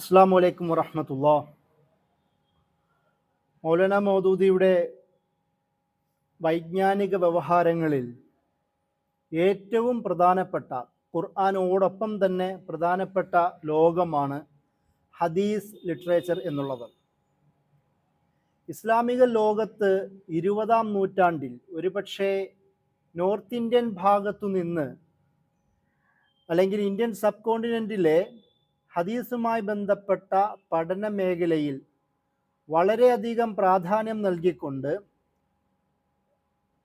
അസ്സാം വലൈക്കും വറഹമത്തുള്ള. മൗലാന മൗദൂദിയുടെ വൈജ്ഞാനിക വ്യവഹാരങ്ങളിൽ ഏറ്റവും പ്രധാനപ്പെട്ട, ഖുർആനോടൊപ്പം തന്നെ പ്രധാനപ്പെട്ട ലോകമാണ് ഹദീസ് ലിറ്ററേച്ചർ എന്നുള്ളത്. ഇസ്ലാമിക ലോകത്ത് 20-ാം നൂറ്റാണ്ടിൽ ഒരുപക്ഷെ നോർത്ത് ഇന്ത്യൻ ഭാഗത്തു നിന്ന് അല്ലെങ്കിൽ ഇന്ത്യൻ സബ് കോണ്ടിനെൻറ്റിലെ ഹദീസുമായി ബന്ധപ്പെട്ട പഠന മേഖലയിൽ വളരെയധികം പ്രാധാന്യം നൽകിക്കൊണ്ട്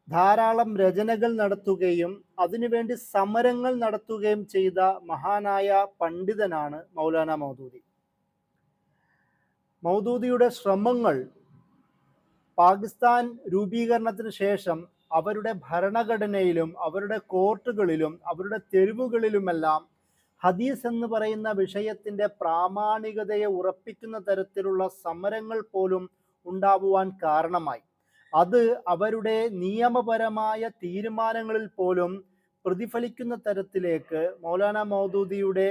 ധാരാളം രചനകൾ നടത്തുകയും അതിനുവേണ്ടി സമരങ്ങൾ നടത്തുകയും ചെയ്ത മഹാനായ പണ്ഡിതനാണ് മൗലാന മൗദൂദി. മൗദൂദിയുടെ ശ്രമങ്ങൾ പാകിസ്ഥാൻ രൂപീകരണത്തിന് ശേഷം അവരുടെ ഭരണഘടനയിലും അവരുടെ കോർട്ടുകളിലും അവരുടെ തെരുവുകളിലുമെല്ലാം ഹദീസ് എന്ന് പറയുന്ന വിഷയത്തിൻ്റെ പ്രാമാണികതയെ ഉറപ്പിക്കുന്ന തരത്തിലുള്ള സമരങ്ങൾ പോലും ഉണ്ടാവുവാൻ കാരണമായി. അത് അവരുടെ നിയമപരമായ തീരുമാനങ്ങളിൽ പോലും പ്രതിഫലിക്കുന്ന തരത്തിലേക്ക് മൗലാന മൗദൂദിയുടെ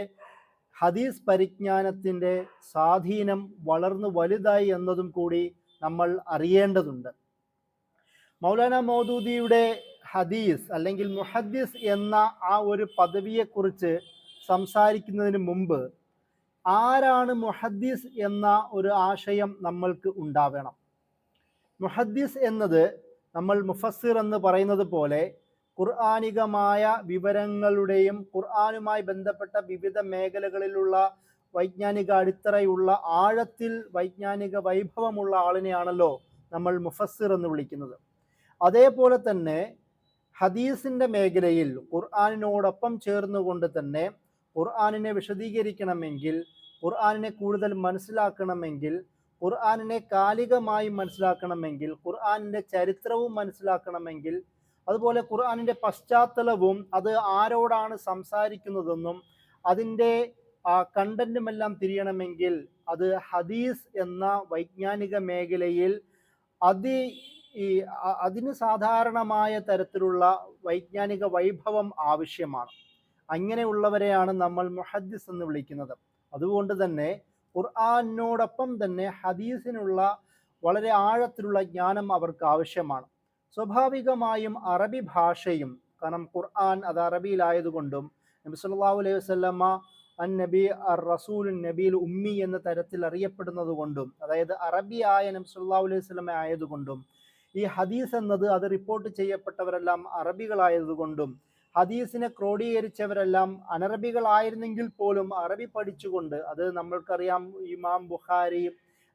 ഹദീസ് പരിജ്ഞാനത്തിൻ്റെ സ്വാധീനം വളർന്നു വലുതായി എന്നതും കൂടി നമ്മൾ അറിയേണ്ടതുണ്ട്. മൗലാന മൗദൂദിയുടെ ഹദീസ് അല്ലെങ്കിൽ മുഹദ്ദിസ് എന്ന ആ ഒരു പദവിയെക്കുറിച്ച് സംസാരിക്കുന്നതിന് മുമ്പ് ആരാണ് മുഹദ്ദിസ് എന്ന ഒരു ആശയം നമ്മൾക്ക് ഉണ്ടാവണം. മുഹദ്ദിസ് എന്നത് നമ്മൾ മുഫസ്സിർ എന്ന് പറയുന്നത് പോലെ ഖുർആനികമായ വിവരങ്ങളുടെയും ഖുർആനുമായി ബന്ധപ്പെട്ട വിവിധ മേഖലകളിലുള്ള വൈജ്ഞാനിക അടിത്തറയുള്ള ആഴത്തിൽ വൈജ്ഞാനിക വൈഭവമുള്ള ആളിനെയാണല്ലോ നമ്മൾ മുഫസ്സിർ എന്ന് വിളിക്കുന്നത്. അതേപോലെ തന്നെ ഹദീസിൻ്റെ മേഖലയിൽ ഖുർആനിനോടൊപ്പം ചേർന്നുകൊണ്ട് തന്നെ ഖുർആനിനെ വിശദീകരിക്കണമെങ്കിൽ, ഖുർആനിനെ കൂടുതൽ മനസ്സിലാക്കണമെങ്കിൽ, ഖുർആനിനെ കാലികമായി മനസ്സിലാക്കണമെങ്കിൽ, ഖുർആനിൻ്റെ ചരിത്രവും മനസ്സിലാക്കണമെങ്കിൽ, അതുപോലെ ഖുർആനിൻ്റെ പശ്ചാത്തലവും അത് ആരോടാണ് സംസാരിക്കുന്നതെന്നും അതിൻ്റെ കണ്ടന്റുമെല്ലാം തിരിയണമെങ്കിൽ അത് ഹദീസ് എന്ന വൈജ്ഞാനിക മേഖലയിൽ അതിന് സാധാരണമായ തരത്തിലുള്ള വൈജ്ഞാനിക വൈഭവം ആവശ്യമാണ്. അങ്ങനെയുള്ളവരെയാണ് നമ്മൾ മുഹദ്ദിസ് എന്ന് വിളിക്കുന്നത്. അതുകൊണ്ട് തന്നെ ഖുർആനോടൊപ്പം തന്നെ ഹദീസിനുള്ള വളരെ ആഴത്തിലുള്ള ജ്ഞാനം അവർക്ക് ആവശ്യമാണ്. സ്വാഭാവികമായും അറബി ഭാഷയും, കാരണം ഖുർആൻ അത് അറബിയിലായതുകൊണ്ടും നബി സല്ലല്ലാഹു അലൈഹി വസല്ലമ അൻ നബി അർ റസൂൽ നബിയിൽ ഉമ്മി എന്ന തരത്തിൽ അറിയപ്പെടുന്നത് കൊണ്ടും, അതായത് അറബിയായ നബി സല്ലല്ലാഹു അലൈഹി വസല്ലമ ആയതുകൊണ്ടും, ഈ ഹദീസ് എന്നത് അത് റിപ്പോർട്ട് ചെയ്യപ്പെട്ടവരെല്ലാം അറബികളായതുകൊണ്ടും, ഹദീസിനെ ക്രോഡീകരിച്ചവരെല്ലാം അനറബികളായിരുന്നെങ്കിൽ പോലും അറബി പഠിച്ചുകൊണ്ട്, അത് നമ്മൾക്കറിയാം ഇമാം ബുഖാരി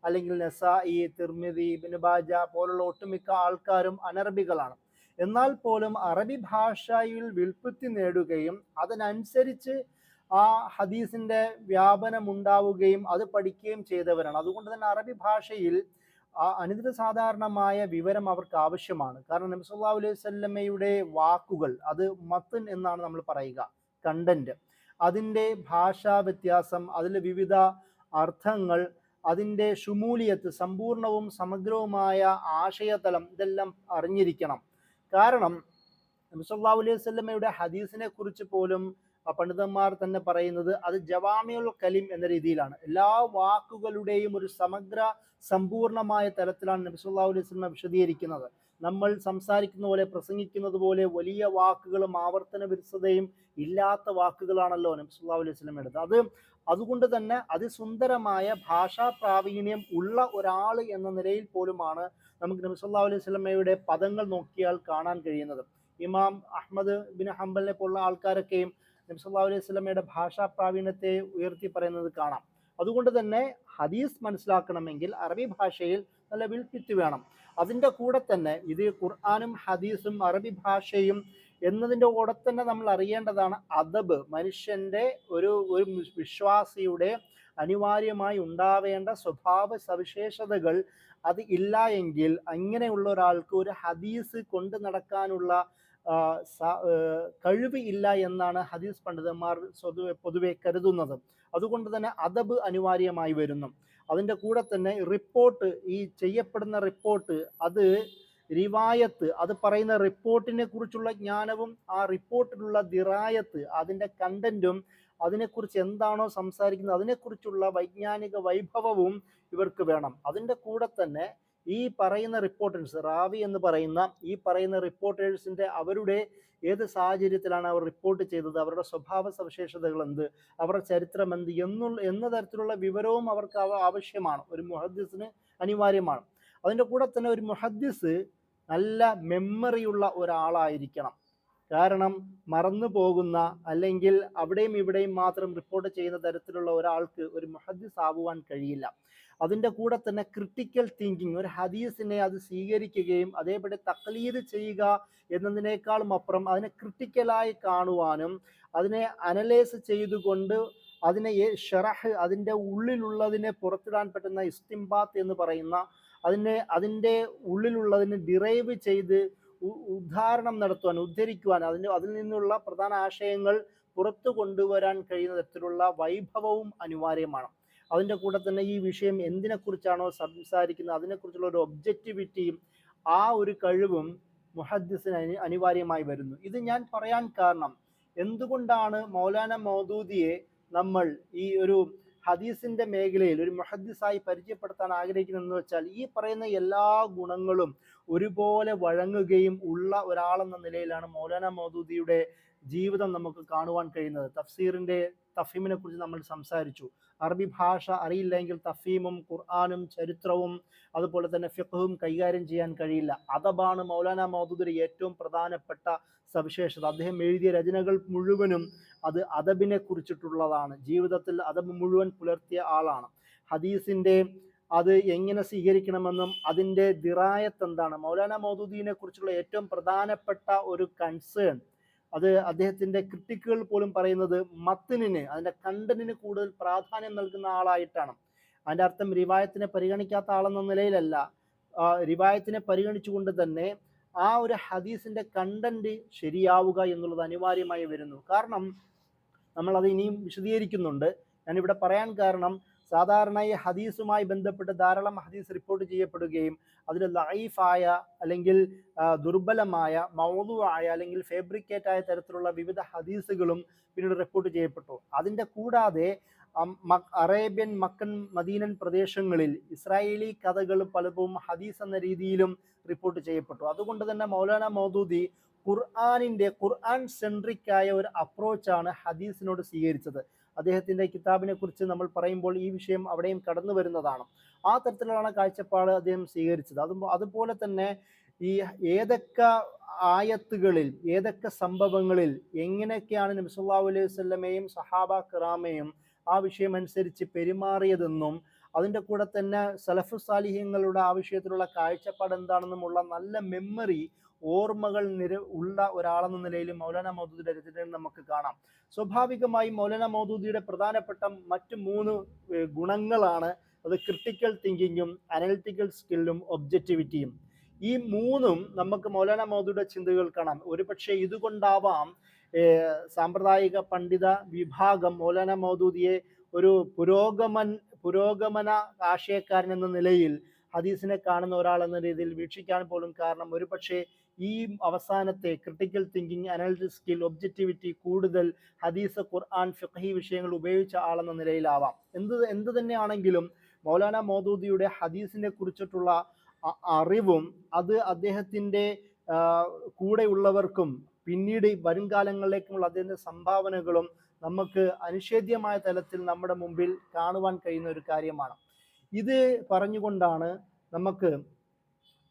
അല്ലെങ്കിൽ നസായി, തിർമിദി, ഇബ്നു മാജ പോലുള്ള ഒട്ടുമിക്ക ആൾക്കാരും അനറബികളാണ്. എന്നാൽ പോലും അറബി ഭാഷയിൽ വ്യുൽപ്പത്തി നേടുകയും അതിനനുസരിച്ച് ആ ഹദീസിൻ്റെ വ്യാപനം ഉണ്ടാവുകയും അത് പഠിക്കുകയും ചെയ്തവരാണ്. അതുകൊണ്ട് തന്നെ അറബി ഭാഷയിൽ അനിതര സാധാരണമായ വിവരം അവർക്ക് ആവശ്യമാണ്. കാരണം നബി സല്ലല്ലാഹു അലൈഹി വസല്ലമയുടെ വാക്കുകൾ, അത് മത്ൻ എന്നാണ് നമ്മൾ പറയുക, കണ്ടന്റ്, അതിൻ്റെ ഭാഷാ വ്യത്യാസം, അതിൽ വിവിധ അർത്ഥങ്ങൾ, അതിൻ്റെ ഷുമൂലിയത്ത്, സമ്പൂർണവും സമഗ്രവുമായ ആശയതലം, ഇതെല്ലാം അറിഞ്ഞിരിക്കണം. കാരണം നബി സല്ലല്ലാഹു അലൈഹി വസല്ലമയുടെ ഹദീസിനെ കുറിച്ച് പോലും പണ്ഡിതന്മാർ തന്നെ പറയുന്നത് അത് ജവാമിഉൽ കലിം എന്ന രീതിയിലാണ്. എല്ലാ വാക്കുകളുടെയും ഒരു സമഗ്ര സമ്പൂർണമായ തലത്തിലാണ് നബി സല്ലല്ലാഹു അലൈഹി വസല്ലം വിശദീകരിക്കുന്നത്. നമ്മൾ സംസാരിക്കുന്ന പോലെ, പ്രസംഗിക്കുന്നത് പോലെ വലിയ വാക്കുകളും ആവർത്തന വിരസതയും ഇല്ലാത്ത വാക്കുകളാണല്ലോ നബി സല്ലല്ലാഹു അലൈഹി വസല്ലം എടുത്തത്. അതുകൊണ്ട് തന്നെ അതിസുന്ദരമായ ഭാഷാ പ്രാവീണ്യം ഉള്ള ഒരാൾ എന്ന നിലയിൽ പോലുമാണ് നമുക്ക് നബി സല്ലല്ലാഹു അലൈഹി വസല്ലമയുടെ പദങ്ങൾ നോക്കിയാൽ കാണാൻ കഴിയുന്നത്. ഇമാം അഹ്മദ് ബിൻ ഹംബലിനെ പോലുള്ള ആൾക്കാരൊക്കെയും നബി സല്ലല്ലാഹു അലൈഹി വസല്ലമയുടെ ഭാഷാ പ്രാവീണ്യത്തെ ഉയർത്തി പറയുന്നത് കാണാം. അതുകൊണ്ട് തന്നെ ഹദീസ് മനസ്സിലാക്കണമെങ്കിൽ അറബി ഭാഷയിൽ നല്ല വിൽപ്പിത്ത് വേണം. അതിൻ്റെ കൂടെ തന്നെ ഇത് ഖുർആനും ഹദീസും അറബി ഭാഷയും എന്നതിൻ്റെ കൂടെ തന്നെ നമ്മൾ അറിയേണ്ടതാണ് അദബ്. മനുഷ്യൻ്റെ ഒരു വിശ്വാസിയുടെ അനിവാര്യമായി ഉണ്ടാവേണ്ട സ്വഭാവ സവിശേഷതകൾ അത് ഇല്ല എങ്കിൽ അങ്ങനെയുള്ള ഒരാൾക്ക് ഒരു ഹദീസ് കൊണ്ട് നടക്കാനുള്ള കഴിവ് ഇല്ല എന്നാണ് ഹദീസ് പണ്ഡിതന്മാർ പൊതുവെ കരുതുന്നത്. അതുകൊണ്ട് തന്നെ അദബ് അനിവാര്യമായി വരുന്നു. അതിൻ്റെ കൂടെ തന്നെ റിപ്പോർട്ട്, ഈ ചെയ്യപ്പെടുന്ന റിപ്പോർട്ട്, അത് റിവായത്ത്, അത് പറയുന്ന റിപ്പോർട്ടിനെ കുറിച്ചുള്ള ജ്ഞാനവും ആ റിപ്പോർട്ടിലുള്ള ദിറായത്ത്, അതിൻ്റെ കണ്ടന്റും അതിനെക്കുറിച്ച് എന്താണോ സംസാരിക്കുന്നത് അതിനെക്കുറിച്ചുള്ള വൈജ്ഞാനിക വൈഭവവും ഇവർക്ക് വേണം. അതിൻ്റെ കൂടെ തന്നെ ഈ പറയുന്ന റിപ്പോർട്ടേഴ്സ്, റാവി എന്ന് പറയുന്ന ഈ പറയുന്ന റിപ്പോർട്ടേഴ്സിൻ്റെ അവരുടെ ഏത് സാഹചര്യത്തിലാണ് അവർ റിപ്പോർട്ട് ചെയ്തത്, അവരുടെ സ്വഭാവ സവിശേഷതകൾ എന്ത്, അവരുടെ ചരിത്രം എന്ത് എന്ന തരത്തിലുള്ള വിവരവും അവർക്ക് ആവശ്യമാണ്, ഒരു മുഹദ്ദിസിന് അനിവാര്യമാണ്. അതിൻ്റെ കൂടെ തന്നെ ഒരു മുഹദ്ദിസ് നല്ല മെമ്മറിയുള്ള ഒരാളായിരിക്കണം. കാരണം മറന്നു പോകുന്ന, അല്ലെങ്കിൽ അവിടെയും ഇവിടെയും മാത്രം റിപ്പോർട്ട് ചെയ്യുന്ന തരത്തിലുള്ള ഒരാൾക്ക് ഒരു മുഹദ്ദിസ് ആവുവാൻ കഴിയില്ല. അതിൻ്റെ കൂടെ തന്നെ ക്രിട്ടിക്കൽ തിങ്കിങ്, ഒരു ഹദീസിനെ അത് സ്വീകരിക്കുകയും അതേപടി തഖ്ലീദ് ചെയ്യുക എന്നതിനേക്കാളും അപ്പുറം അതിനെ ക്രിട്ടിക്കലായി കാണുവാനും അതിനെ അനലൈസ് ചെയ്തുകൊണ്ട് അതിനെ ഷറഹ്, അതിൻ്റെ ഉള്ളിലുള്ളതിനെ പുറത്തിടാൻ പറ്റുന്ന ഇസ്തിംബാത്ത് എന്ന് പറയുന്ന അതിൻ്റെ ഉള്ളിലുള്ളതിനെ ഡിറൈവ് ചെയ്ത് ഉദ്ധാരണം നടത്തുവാൻ, ഉദ്ധരിക്കുവാൻ, അതിൽ നിന്നുള്ള പ്രധാന ആശയങ്ങൾ പുറത്തു കൊണ്ടുവരാൻ കഴിയുന്ന തരത്തിലുള്ള വൈഭവവും അനിവാര്യമാണ്. അതിൻ്റെ കൂടെ തന്നെ ഈ വിഷയം എന്തിനെക്കുറിച്ചാണോ സംസാരിക്കുന്നത് അതിനെക്കുറിച്ചുള്ള ഒരു ഒബ്ജക്റ്റിവിറ്റിയും ആ ഒരു കഴിവും മുഹദ്ദിസിന് അനിവാര്യമായി വരുന്നു. ഇത് ഞാൻ പറയാൻ കാരണം, എന്തുകൊണ്ടാണ് മൗലാന മൗദൂദിയെ നമ്മൾ ഈ ഒരു ഹദീസിന്റെ മേഖലയിൽ ഒരു മുഹദ്ദിസായി പരിചയപ്പെടുത്താൻ ആഗ്രഹിക്കുന്നതെന്ന് വെച്ചാൽ, ഈ പറയുന്ന എല്ലാ ഗുണങ്ങളും ഒരുപോലെ വഴങ്ങുകയും ഉള്ള ഒരാളെന്ന നിലയിലാണ് മൗലാന മൗദൂദിയുടെ ജീവിതം നമുക്ക് കാണുവാൻ കഴിയുന്നത്. തഫീമിനെ കുറിച്ച് നമ്മൾ സംസാരിച്ചു. അറബി ഭാഷ അറിയില്ലെങ്കിൽ തഫീമും ഖുർആനും ചരിത്രവും അതുപോലെ തന്നെ ഫിഖ്ഹും കൈകാര്യം ചെയ്യാൻ കഴിയില്ല. അദബാണ് മൗലാന മൗദൂദിയുടെ ഏറ്റവും പ്രധാനപ്പെട്ട സവിശേഷത. അദ്ദേഹം എഴുതിയ രചനകൾ മുഴുവനും അത് അദബിനെ കുറിച്ചിട്ടുള്ളതാണ്. ജീവിതത്തിൽ അദബ് മുഴുവൻ പുലർത്തിയ ആളാണ്. ഹദീസിന്റെ അത് എങ്ങനെ സ്വീകരിക്കണമെന്നും അതിൻ്റെ ദിറായത്ത് എന്താണ്, മൗലാന മൗദൂദിനെ കുറിച്ചുള്ള ഏറ്റവും പ്രധാനപ്പെട്ട ഒരു കൺസേൺ, അത് അദ്ദേഹത്തിൻ്റെ ക്രിട്ടിക്കുകൾ പോലും പറയുന്നത് മത്തിനിന്, അതിൻ്റെ കണ്ടന്റിന് കൂടുതൽ പ്രാധാന്യം നൽകുന്ന ആളായിട്ടാണ്. അതിൻ്റെ അർത്ഥം റിവായത്തിനെ പരിഗണിക്കാത്ത ആളെന്ന നിലയിലല്ല, റിവായത്തിനെ പരിഗണിച്ചുകൊണ്ട് തന്നെ ആ ഒരു ഹദീസിൻ്റെ കണ്ടന്റ് ശരിയാവുക എന്നുള്ളത് അനിവാര്യമായി വരുന്നു. കാരണം നമ്മളത് ഇനിയും വിശദീകരിക്കുന്നുണ്ട്. ഞാനിവിടെ പറയാൻ കാരണം, സാധാരണ ഈ ഹദീസുമായി ബന്ധപ്പെട്ട് ധാരാളം ഹദീസ് റിപ്പോർട്ട് ചെയ്യപ്പെടുകയും അതിൽ ലൈഫായ അല്ലെങ്കിൽ ദുർബലമായ, മൗദൂആയ അല്ലെങ്കിൽ ഫാബ്രിക്കേറ്റ് ആയ തരത്തിലുള്ള വിവിധ ഹദീസുകളും പിന്നീട് റിപ്പോർട്ട് ചെയ്യപ്പെട്ടു. അതിൻ്റെ കൂടാതെ അറേബ്യൻ, മക്കൻ, മദീനൻ പ്രദേശങ്ങളിൽ ഇസ്രായേലി കഥകൾ പലപ്പോഴും ഹദീസ് എന്ന രീതിയിലും റിപ്പോർട്ട് ചെയ്യപ്പെട്ടു. അതുകൊണ്ട് തന്നെ മൗലാന മൗദൂദി ഖുർആൻ സെൻട്രിക് ആയ ഒരു അപ്രോച്ചാണ് ഹദീസിനോട് സ്വീകരിച്ചത്. അദ്ദേഹത്തിൻ്റെ കിതാബിനെ കുറിച്ച് നമ്മൾ പറയുമ്പോൾ ഈ വിഷയം അവിടെയും കടന്നു വരുന്നതാണ്. ആ തരത്തിലുള്ള കാഴ്ചപ്പാട് അദ്ദേഹം സ്വീകരിച്ചത്. അതുപോലെ തന്നെ ഈ ഏതൊക്കെ ആയത്തുകളിൽ, ഏതൊക്കെ സംഭവങ്ങളിൽ എങ്ങനെയൊക്കെയാണ് നബി സല്ലല്ലാഹു അലൈഹി വസല്ലമയും സഹാബ കിറാമയും ആ വിഷയം അനുസരിച്ച് പെരുമാറിയതെന്നും അതിൻ്റെ കൂടെ തന്നെ സലഫു സാലിഹ്യങ്ങളുടെ ആ വിഷയത്തിലുള്ള കാഴ്ചപ്പാട് എന്താണെന്നുമുള്ള നല്ല മെമ്മറി, ഓർമ്മകൾ ഉള്ള ഒരാളെന്ന നിലയിൽ മൗലാന മൗദൂദിയുടെ രചനയിൽ നമുക്ക് കാണാം. സ്വാഭാവികമായും മൗലാന മൗദൂദിയുടെ പ്രധാനപ്പെട്ട മറ്റ് 3 ഗുണങ്ങളാണ്. അത് ക്രിട്ടിക്കൽ തിങ്കിങ്ങും അനലിറ്റിക്കൽ സ്കില്ലും ഒബ്ജക്റ്റിവിറ്റിയും. ഈ 3ഉം നമുക്ക് മൗലാന മൗദൂദിയുടെ ചിന്തകൾ കാണാം. ഒരുപക്ഷെ ഇതുകൊണ്ടാവാം സാമ്പ്രദായിക പണ്ഡിത വിഭാഗം മൗലാന മൗദൂദിയെ ഒരു പുരോഗമന ആശയക്കാരൻ എന്ന നിലയിൽ ഹദീസിനെ കാണുന്ന ഒരാൾ എന്ന രീതിയിൽ വീക്ഷിക്കാൻ പോലും കാരണം, ഒരുപക്ഷെ ഈ അവസാനത്തെ critical thinking, analytic skill, objectivity കൂടുതൽ ഹദീസ്, ഖുർആൻ, ഫിഖ്ഹി വിഷയങ്ങൾ ഉപയോഗിച്ച ആളെന്ന നിലയിലാവാം. എന്ത് തന്നെയാണെങ്കിലും മൗലാന മൗദൂദിയുടെ ഹദീസിനെ കുറിച്ചിട്ടുള്ള അറിവും അത് അദ്ദേഹത്തിൻ്റെ കൂടെയുള്ളവർക്കും പിന്നീട് വരും കാലങ്ങളിലേക്കുമുള്ള അദ്ദേഹത്തിൻ്റെ സംഭാവനകളും നമുക്ക് അനിഷേധ്യമായ തലത്തിൽ നമ്മുടെ മുമ്പിൽ കാണുവാൻ കഴിയുന്ന ഒരു കാര്യമാണ്. ഇത് പറഞ്ഞുകൊണ്ടാണ് നമുക്ക്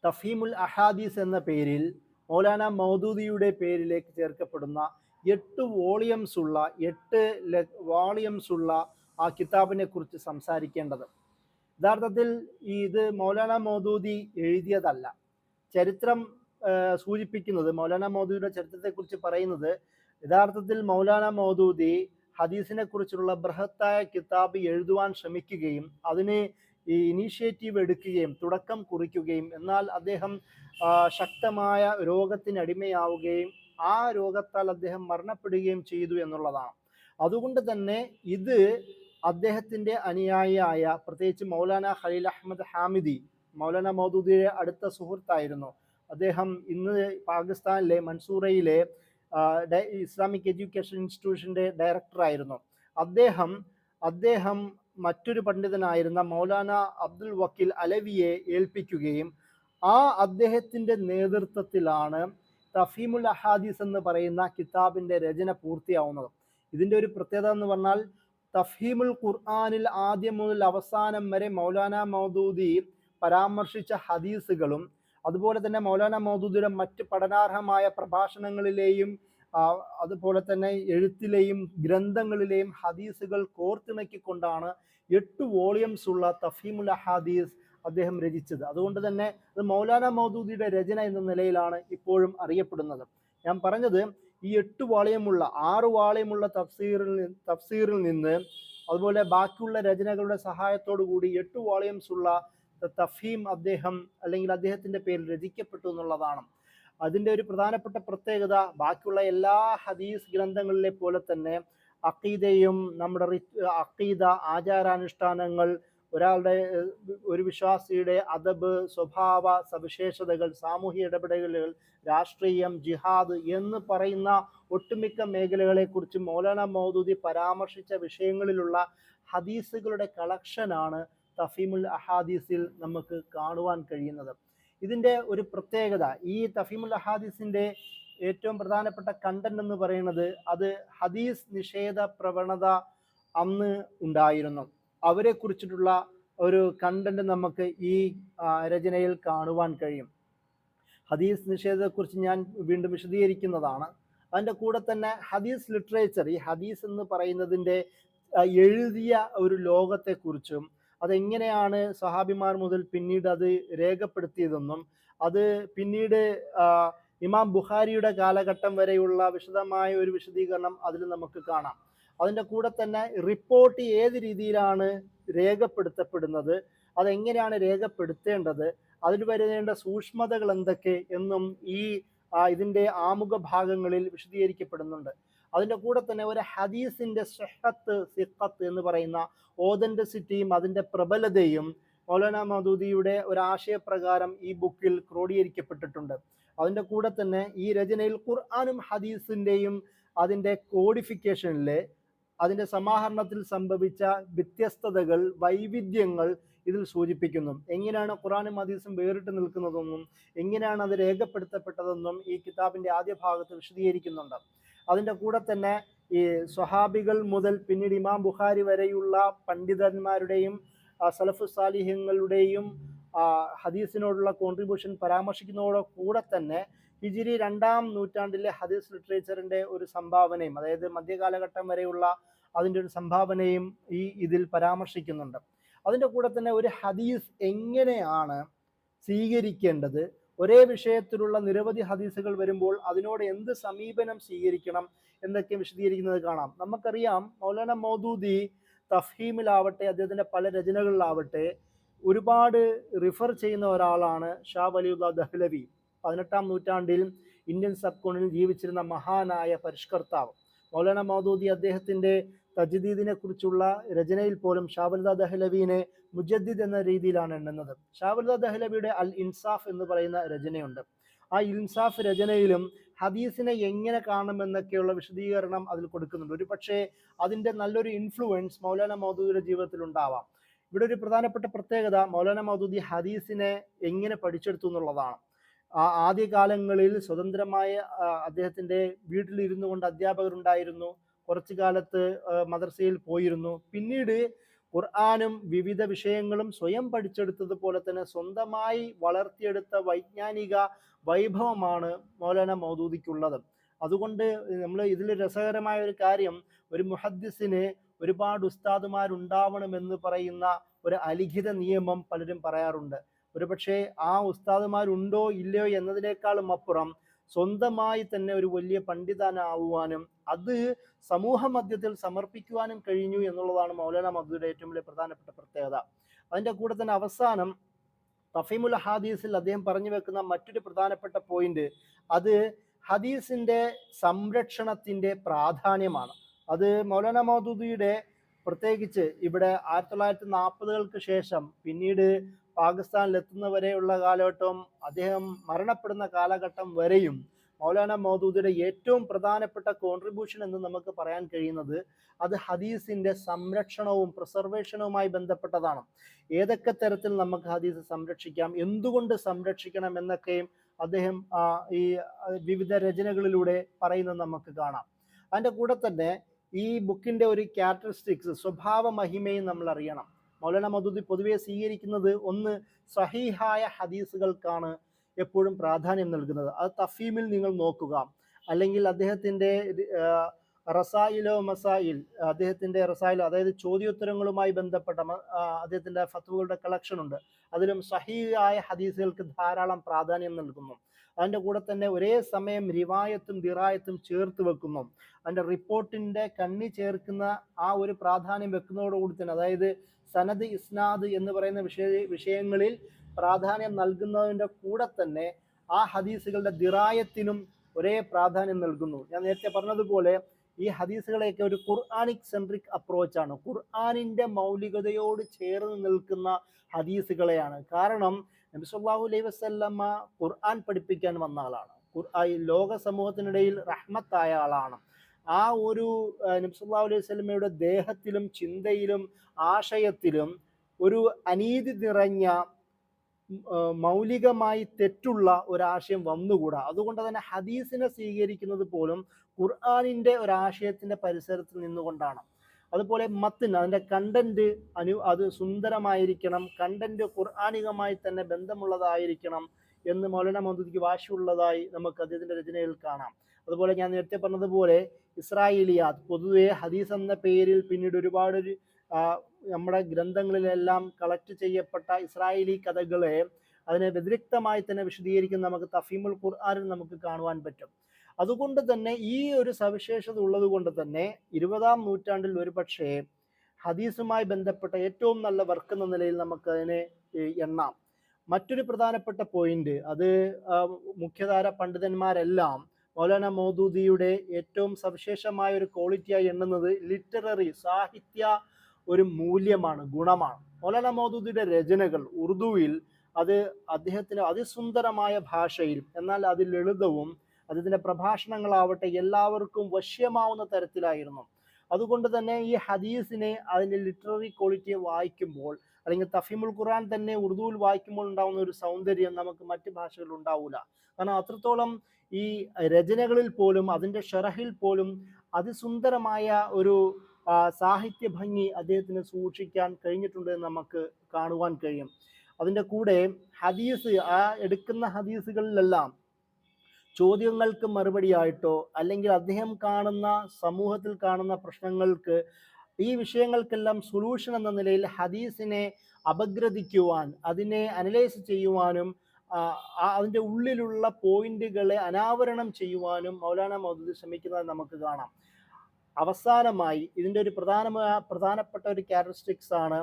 തഫീമുൽ അഹാദീസ് എന്ന പേരിൽ മൗലാന മൗദൂദിയുടെ പേരിലേക്ക് ചേർക്കപ്പെടുന്ന 8 വോളിയംസ് ഉള്ള ആ കിതാബിനെ കുറിച്ച് സംസാരിക്കേണ്ടത്. യഥാർത്ഥത്തിൽ ഇത് മൗലാന മൗദൂദി എഴുതിയതല്ല. ചരിത്രം സൂചിപ്പിക്കുന്നത്, മൗലാന മൗദൂദിയുടെ ചരിത്രത്തെക്കുറിച്ച് പറയുന്നത്, യഥാർത്ഥത്തിൽ മൗലാന മൗദൂദി ഹദീസിനെ കുറിച്ചുള്ള ബൃഹത്തായ കിതാബ് എഴുതുവാൻ ശ്രമിക്കുകയും അതിന് ഈ ഇനീഷ്യേറ്റീവ് എടുക്കുകയും തുടക്കം കുറിക്കുകയും എന്നാൽ അദ്ദേഹം ശക്തമായ രോഗത്തിനടിമയാവുകയും ആ രോഗത്താൽ അദ്ദേഹം മരണപ്പെടുകയും ചെയ്തു എന്നുള്ളതാണ്. അതുകൊണ്ട് തന്നെ ഇത് അദ്ദേഹത്തിൻ്റെ അനുയായിയായ പ്രത്യേകിച്ച് മൗലാന ഖലീൽ അഹമ്മദ് ഹാമിദി, മൗലാന മൗദൂദിയുടെ അടുത്ത സുഹൃത്തായിരുന്നു. അദ്ദേഹം ഇന്ന് പാകിസ്ഥാനിലെ മൻസൂറയിലെ ഇസ്ലാമിക് എഡ്യൂക്കേഷൻ ഇൻസ്റ്റിറ്റ്യൂഷൻ്റെ ഡയറക്ടറായിരുന്നു. അദ്ദേഹം അദ്ദേഹം മറ്റൊരു പണ്ഡിതനായിരുന്ന മൗലാന അബ്ദുൽ വക്കീൽ അലവിയെ ഏൽപ്പിക്കുകയും ആ അദ്ദേഹത്തിൻ്റെ നേതൃത്വത്തിലാണ് തഫീമുൽ അഹാദീസ് എന്ന് പറയുന്ന കിതാബിൻ്റെ രചന പൂർത്തിയാവുന്നത്. ഇതിൻ്റെ ഒരു പ്രത്യേകത എന്ന് പറഞ്ഞാൽ തഫീമുൽ ഖുർആനിൽ ആദ്യം മുതൽ അവസാനം വരെ മൗലാന മൗദൂദി പരാമർശിച്ച ഹദീസുകളും അതുപോലെ തന്നെ മൗലാന മൗദൂദിയുടെ മറ്റ് പഠനാർഹമായ പ്രഭാഷണങ്ങളിലെയും അതുപോലെ തന്നെ എഴുത്തിലെയും ഗ്രന്ഥങ്ങളിലെയും ഹദീസുകൾ കോർത്തിണക്കിക്കൊണ്ടാണ് 8 വോളിയംസ് ഉള്ള തഫീമുൽ അഹാദീസ് അദ്ദേഹം രചിച്ചത്. അതുകൊണ്ട് തന്നെ അത് മൗലാന മൗദൂദിയുടെ രചന എന്ന നിലയിലാണ് ഇപ്പോഴും അറിയപ്പെടുന്നത്. ഞാൻ പറഞ്ഞത് ഈ 8 വാള്യമുള്ള 6 വാള്യമുള്ള തഫ്സീറിൽ നിന്ന് അതുപോലെ ബാക്കിയുള്ള രചനകളുടെ സഹായത്തോടു കൂടി 8 വാള്യംസ് ഉള്ള തഫീം അദ്ദേഹം അല്ലെങ്കിൽ അദ്ദേഹത്തിൻ്റെ പേരിൽ രചിക്കപ്പെട്ടു എന്നുള്ളതാണ്. അതിൻ്റെ ഒരു പ്രധാനപ്പെട്ട പ്രത്യേകത ബാക്കിയുള്ള എല്ലാ ഹദീസ് ഗ്രന്ഥങ്ങളിലെ പോലെ തന്നെ അഖീദയും നമ്മുടെ അഖീദ ആചാരാനുഷ്ഠാനങ്ങൾ, ഒരാളുടെ ഒരു വിശ്വാസിയുടെ അദബ്, സ്വഭാവ സവിശേഷതകൾ, സാമൂഹ്യ ഇടപെടലുകൾ, രാഷ്ട്രീയം, ജിഹാദ് എന്ന് പറയുന്ന ഒട്ടുമിക്ക മേഖലകളെക്കുറിച്ച് മൗലാന മൗദൂദി പരാമർശിച്ച വിഷയങ്ങളിലുള്ള ഹദീസുകളുടെ കളക്ഷനാണ് തഫീമുൽ അഹാദീസിൽ നമുക്ക് കാണുവാൻ കഴിയുന്നത്. ഇതിൻ്റെ ഒരു പ്രത്യേകത, ഈ തഫീമുൽ അഹാദീസിൻ്റെ ഏറ്റവും പ്രധാനപ്പെട്ട കണ്ടന്റ് എന്ന് പറയുന്നത് അത് ഹദീസ് നിഷേധ പ്രവണത അന്ന് ഉണ്ടായിരുന്നു. അവരെ കുറിച്ചിട്ടുള്ള ഒരു കണ്ടന്റ് നമുക്ക് ഈ രചനയിൽ കാണുവാൻ കഴിയും. ഹദീസ് നിഷേധത്തെക്കുറിച്ച് ഞാൻ വീണ്ടും വിശദീകരിക്കുന്നതാണ്. അതിൻ്റെ കൂടെ തന്നെ ഹദീസ് ലിറ്ററേച്ചർ, ഈ ഹദീസ് എന്ന് പറയുന്നതിൻ്റെ എഴുതിയ ഒരു ലോകത്തെക്കുറിച്ചും അതെങ്ങനെയാണ് സഹാബിമാർ മുതൽ പിന്നീട് അത് രേഖപ്പെടുത്തിയതെന്നും അത് പിന്നീട് ഇമാം ബുഖാരിയുടെ കാലഘട്ടം വരെയുള്ള വിശദമായ ഒരു വിശദീകരണം അതിൽ നമുക്ക് കാണാം. അതിൻ്റെ കൂടെ തന്നെ റിപ്പോർട്ട് ഏത് രീതിയിലാണ് രേഖപ്പെടുത്തപ്പെടുന്നത്, അതെങ്ങനെയാണ് രേഖപ്പെടുത്തേണ്ടത്, അതിൽ വരേണ്ട സൂക്ഷ്മതകൾ എന്തൊക്കെ എന്നും ഈ ഇതിൻ്റെ ആമുഖ ഭാഗങ്ങളിൽ വിശദീകരിക്കപ്പെടുന്നുണ്ട്. അതിൻ്റെ കൂടെ തന്നെ ഒരു ഹദീസിൻ്റെ സിഹത്ത് സിഖത്ത് എന്ന് പറയുന്ന ഓതൻറ്റിസിറ്റിയും അതിൻ്റെ പ്രബലതയും മൗലാന മൗദൂദിയുടെ ഒരു ആശയപ്രകാരം ഈ ബുക്കിൽ ക്രോഡീകരിക്കപ്പെട്ടിട്ടുണ്ട്. അതിൻ്റെ കൂടെ തന്നെ ഈ രചനയിൽ ഖുർആനും ഹദീസിൻ്റെയും അതിൻ്റെ കോഡിഫിക്കേഷനിലെ അതിൻ്റെ സമാഹരണത്തിൽ സംഭവിച്ച വ്യത്യസ്തതകൾ, വൈവിധ്യങ്ങൾ ഇതിൽ സൂചിപ്പിക്കുന്നു. എങ്ങനെയാണ് ഖുർആനും ഹദീസും വേറിട്ട് നിൽക്കുന്നതെന്നും എങ്ങനെയാണ് അത് രേഖപ്പെടുത്തപ്പെട്ടതെന്നും ഈ കിതാബിൻ്റെ ആദ്യ ഭാഗത്ത് വിശദീകരിക്കുന്നുണ്ട്. അതിൻ്റെ കൂടെ തന്നെ ഈ സ്വഹാബികൾ മുതൽ പിന്നീട് ഇമാം ബുഖാരി വരെയുള്ള പണ്ഡിതന്മാരുടെയും സലഫു സാലിഹ്യങ്ങളുടെയും ഹദീസിനോടുള്ള കോൺട്രിബ്യൂഷൻ പരാമർശിക്കുന്നതോടെ കൂടെ തന്നെ ഹിജ്രി 2-ാം നൂറ്റാണ്ടിലെ ഹദീസ് ലിറ്ററേച്ചറിൻ്റെ ഒരു സംഭാവനയും, അതായത് മധ്യകാലഘട്ടം വരെയുള്ള അതിൻ്റെ ഒരു സംഭാവനയും ഇതിൽ പരാമർശിക്കുന്നുണ്ട്. അതിൻ്റെ കൂടെ തന്നെ ഒരു ഹദീസ് എങ്ങനെയാണ് സ്വീകരിക്കേണ്ടത്, ഒരേ വിഷയത്തിലുള്ള നിരവധി ഹദീസുകൾ വരുമ്പോൾ അതിനോട് എന്ത് സമീപനം സ്വീകരിക്കണം എന്നൊക്കെ വിശദീകരിക്കുന്നത് കാണാം. നമുക്കറിയാം മൗലാന മൗദൂദി തഫ്ഹീമിലാവട്ടെ അദ്ദേഹത്തിൻ്റെ പല രചനകളിലാവട്ടെ ഒരുപാട് റിഫർ ചെയ്യുന്ന ഒരാളാണ് ഷാ വലിയുല്ലാ ദഹ്ലവി. 18-ാം നൂറ്റാണ്ടിൽ ഇന്ത്യൻ സബ് കോണിൽ ജീവിച്ചിരുന്ന മഹാനായ പരിഷ്കർത്താവ്. മൗലാന മൗദൂദി അദ്ദേഹത്തിൻ്റെ തജ്ദീദിനെ കുറിച്ചുള്ള രചനയിൽ പോലും ഷാ വലിയുല്ലാ ദഹ്ലവിനെ മുജദ്ദിദ് എന്ന രീതിയിലാണ് എണ്ണുന്നത്. ഷാ വലിയുല്ലാ ദഹ്ലവിയുടെ അൽ ഇൻസാഫ് എന്ന് പറയുന്ന രചനയുണ്ട്. ആ ഇൻസാഫ് രചനയിലും ഹദീസിനെ എങ്ങനെ കാണുമെന്നൊക്കെയുള്ള വിശദീകരണം അതിൽ കൊടുക്കുന്നുണ്ട്. ഒരു പക്ഷേ അതിൻ്റെ നല്ലൊരു ഇൻഫ്ലുവൻസ് മൗലാന മൗദൂദിയുടെ ജീവിതത്തിൽ ഉണ്ടാവാം. ഇവിടെ ഒരു പ്രധാനപ്പെട്ട പ്രത്യേകത മൗലാന മൗദൂദി ഹദീസിനെ എങ്ങനെ പഠിച്ചെടുത്തു എന്നുള്ളതാണ്. ആദ്യകാലങ്ങളിൽ സ്വതന്ത്രമായ അദ്ദേഹത്തിൻ്റെ വീട്ടിലിരുന്നു കൊണ്ട് അധ്യാപകരുണ്ടായിരുന്നു. കുറച്ചു കാലത്ത് മദ്രസയിൽ പോയിരുന്നു. പിന്നീട് ഖുർആനും വിവിധ വിഷയങ്ങളും സ്വയം പഠിച്ചെടുത്തതുപോലെ തന്നെ സ്വന്തമായി വളർത്തിയെടുത്ത വൈജ്ഞാനിക വൈഭവമാണ് മൗലാന മൗദൂദിക്കുള്ളത്. അതുകൊണ്ട് നമ്മൾ ഇതിൽ രസകരമായ ഒരു കാര്യം, ഒരു മുഹദ്ദിസിന് ഒരുപാട് ഉസ്താദുമാരുണ്ടാവണമെന്ന് പറയുന്ന ഒരു അലിഖിത നിയമം പലരും പറയാറുണ്ട്. ഒരുപക്ഷെ ആ ഉസ്താദുമാരുണ്ടോ ഇല്ലയോ എന്നതിനേക്കാളും അപ്പുറം സ്വന്തമായി തന്നെ ഒരു വലിയ പണ്ഡിതനാവുവാനും അത് സമൂഹ മധ്യത്തിൽ സമർപ്പിക്കുവാനും കഴിഞ്ഞു എന്നുള്ളതാണ് മൗലാന മൗദൂദിയുടെ ഏറ്റവും വലിയ പ്രധാനപ്പെട്ട പ്രത്യേകത. അതിൻ്റെ കൂടെ തന്നെ അവസാനം തഫീമുൽ ഹദീസിൽ അദ്ദേഹം പറഞ്ഞു വെക്കുന്ന മറ്റൊരു പ്രധാനപ്പെട്ട പോയിന്റ്, അത് ഹദീസിൻ്റെ സംരക്ഷണത്തിൻ്റെ പ്രാധാന്യമാണ്. അത് മൗലാന മൗദൂദിയുടെ പ്രത്യേകിച്ച് ഇവിടെ 1940-കൾക്ക് ശേഷം പിന്നീട് പാകിസ്ഥാനിലെത്തുന്നവരെയുള്ള കാലഘട്ടവും അദ്ദേഹം മരണപ്പെടുന്ന കാലഘട്ടം വരെയും മൗലാന മൗദൂദിയുടെ ഏറ്റവും പ്രധാനപ്പെട്ട കോൺട്രിബ്യൂഷൻ എന്ന് നമുക്ക് പറയാൻ കഴിയുന്നത് അത് ഹദീസിന്റെ സംരക്ഷണവും പ്രിസർവേഷനുമായി ബന്ധപ്പെട്ടതാണ്. ഏതൊക്കെ തരത്തിൽ നമുക്ക് ഹദീസ് സംരക്ഷിക്കാം, എന്തുകൊണ്ട് സംരക്ഷിക്കണം എന്നൊക്കെയും അദ്ദേഹം ഈ വിവിധ രചനകളിലൂടെ പറയുന്നത് നമുക്ക് കാണാം. അതിൻ്റെ കൂടെ തന്നെ ഈ ബുക്കിന്റെ ഒരു ക്യാരക്ടറിസ്റ്റിക്സ്, സ്വഭാവ മഹിമയും നമ്മൾ അറിയണം. മൗലാന മൗദൂദി പൊതുവെ സ്വീകരിക്കുന്നത് ഒന്ന് സഹീഹായ ഹദീസുകൾക്കാണ് എപ്പോഴും പ്രാധാന്യം നൽകുന്നത്. അത് തഫീമിൽ നിങ്ങൾ നോക്കുക, അല്ലെങ്കിൽ അദ്ദേഹത്തിൻ്റെ റസായിലോ മസായിൽ, അദ്ദേഹത്തിൻ്റെ റസായിലോ അതായത് ചോദ്യോത്തരങ്ങളുമായി ബന്ധപ്പെട്ട അദ്ദേഹത്തിൻ്റെ ഫത്വകളുടെ കളക്ഷൻ ഉണ്ട്. അതിലും സഹീഹായ ഹദീസുകൾക്ക് ധാരാളം പ്രാധാന്യം നൽകുന്നു. അതിൻ്റെ കൂടെ തന്നെ ഒരേ സമയം റിവായത്തും ദിറായത്തും ചേർത്ത് വെക്കുന്നു. അതിൻ്റെ റിപ്പോർട്ടിൻ്റെ കണ്ണി ചേർക്കുന്ന ആ ഒരു പ്രാധാന്യം വെക്കുന്നതോടുകൂടി തന്നെ, അതായത് സനദ് ഇസ്നാദ് എന്ന് പറയുന്ന വിഷയങ്ങളിൽ പ്രാധാന്യം നൽകുന്നതിൻ്റെ കൂടെ തന്നെ ആ ഹദീസുകളുടെ ദിറായത്തിനും ഒരേ പ്രാധാന്യം നൽകുന്നു. ഞാൻ നേരത്തെ പറഞ്ഞതുപോലെ ഈ ഹദീസുകളെയൊക്കെ ഒരു ഖുർആനിക് സെൻട്രിക് അപ്രോച്ചാണ്, ഖുർആനിൻ്റെ മൗലികതയോട് ചേർന്ന് നിൽക്കുന്ന ഹദീസുകളെയാണ്. കാരണം നബി സല്ലല്ലാഹു അലൈഹി വസല്ലമ ഖുർആൻ പഠിപ്പിക്കാൻ വന്ന ആളാണ്, ലോക സമൂഹത്തിനിടയിൽ റഹ്മത്തായ ആളാണ്. ആ ഒരു നബി സല്ലല്ലാഹു അലൈഹി വസല്ലമയുടെ ദേഹത്തിലും ചിന്തയിലും ആശയത്തിലും ഒരു അനീതി നിറഞ്ഞ മൗലികമായി തെറ്റുള്ള ഒരാശയം വന്നുകൂടാ. അതുകൊണ്ട് തന്നെ ഹദീസിനെ സ്വീകരിക്കുന്നത് പോലും ഖുർആനിൻ്റെ ഒരാശയത്തിൻ്റെ പരിസരത്തിൽ നിന്നുകൊണ്ടാണ്. അതുപോലെ മത്തിന്, അതിൻ്റെ കണ്ടന്റ് അത് സുന്ദരമായിരിക്കണം, കണ്ടന്റ് ഖുർആനികമായി തന്നെ ബന്ധമുള്ളതായിരിക്കണം എന്ന് മൗലാന മൗദൂദിക്ക് വാശിയുള്ളതായി നമുക്ക് അദ്ദേഹത്തിൻ്റെ രചനയിൽ കാണാം. അതുപോലെ ഞാൻ നേരത്തെ പറഞ്ഞതുപോലെ ഇസ്രായേലിയാത്ത്, പൊതുവെ ഹദീസ് എന്ന പേരിൽ പിന്നീട് ഒരുപാട് നമ്മുടെ ഗ്രന്ഥങ്ങളിലെല്ലാം കളക്ട് ചെയ്യപ്പെട്ട ഇസ്രായേലി കഥകളെ അതിനെ വ്യതിരിക്തമായി തന്നെ വിശദീകരിക്കുന്ന നമുക്ക് തഫീമുൽ ഖുർആനിൽ നമുക്ക് കാണുവാൻ പറ്റും. അതുകൊണ്ട് തന്നെ ഈ ഒരു സവിശേഷത ഉള്ളത് കൊണ്ട് തന്നെ 20-ാം നൂറ്റാണ്ടിൽ ഒരുപക്ഷെ ഹദീസുമായി ബന്ധപ്പെട്ട ഏറ്റവും നല്ല വർക്ക് എന്ന നിലയിൽ നമുക്ക് അതിനെ എണ്ണാം. മറ്റൊരു പ്രധാനപ്പെട്ട പോയിന്റ്, അത് മുഖ്യധാര പണ്ഡിതന്മാരെല്ലാം മൗലാന മൗദൂദിയുടെ ഏറ്റവും സവിശേഷമായ ഒരു ക്വാളിറ്റിയായി എണ്ണുന്നത് ലിറ്റററി, സാഹിത്യ ഒരു മൂല്യമാണ്, ഗുണമാണ്. മൗലാന മൗദൂദിയുടെ രചനകൾ ഉറുദുവിൽ അത് അദ്ദേഹത്തിന് അതിസുന്ദരമായ ഭാഷയിൽ, എന്നാൽ അത് ലളിതവും, അദ്ദേഹത്തിൻ്റെ പ്രഭാഷണങ്ങളാവട്ടെ എല്ലാവർക്കും വശ്യമാവുന്ന തരത്തിലായിരുന്നു. അതുകൊണ്ട് തന്നെ ഈ ഹദീസിനെ അതിൻ്റെ ലിറ്റററി ക്വാളിറ്റിയെ വായിക്കുമ്പോൾ, അല്ലെങ്കിൽ തഫീമുൽ ഖുർആൻ തന്നെ ഉറുദുവിൽ വായിക്കുമ്പോൾ ഉണ്ടാകുന്ന ഒരു സൗന്ദര്യം നമുക്ക് മറ്റ് ഭാഷകളിൽ ഉണ്ടാവില്ല. കാരണം അത്രത്തോളം ഈ രചനകളിൽ പോലും അതിൻ്റെ ഷറഹിൽ പോലും അതിസുന്ദരമായ ഒരു സാഹിത്യ ഭംഗി അദ്ദേഹത്തിന് സൂക്ഷിക്കാൻ കഴിഞ്ഞിട്ടുണ്ട് എന്ന് നമുക്ക് കാണുവാൻ കഴിയും. അതിൻ്റെ കൂടെ ഹദീസ്, എടുക്കുന്ന ഹദീസുകളിലെല്ലാം ചോദ്യങ്ങൾക്ക് മറുപടിയായിട്ടോ അല്ലെങ്കിൽ അദ്ദേഹം കാണുന്ന സമൂഹത്തിൽ കാണുന്ന പ്രശ്നങ്ങൾക്ക്, ഈ വിഷയങ്ങൾക്കെല്ലാം സൊല്യൂഷൻ എന്ന നിലയിൽ ഹദീസിനെ അപഗ്രഥിക്കുവാൻ, അതിനെ അനലൈസ് ചെയ്യുവാനും അതിൻ്റെ ഉള്ളിലുള്ള പോയിന്റുകളെ അനാവരണം ചെയ്യുവാനും മൗലാന മൗദൂദി ശ്രമിക്കുന്നത് നമുക്ക് കാണാം. അവസാനമായി ഇതിൻ്റെ ഒരു പ്രധാനപ്പെട്ട ഒരു ക്യാരക്ടറിസ്റ്റിക്സ് ആണ്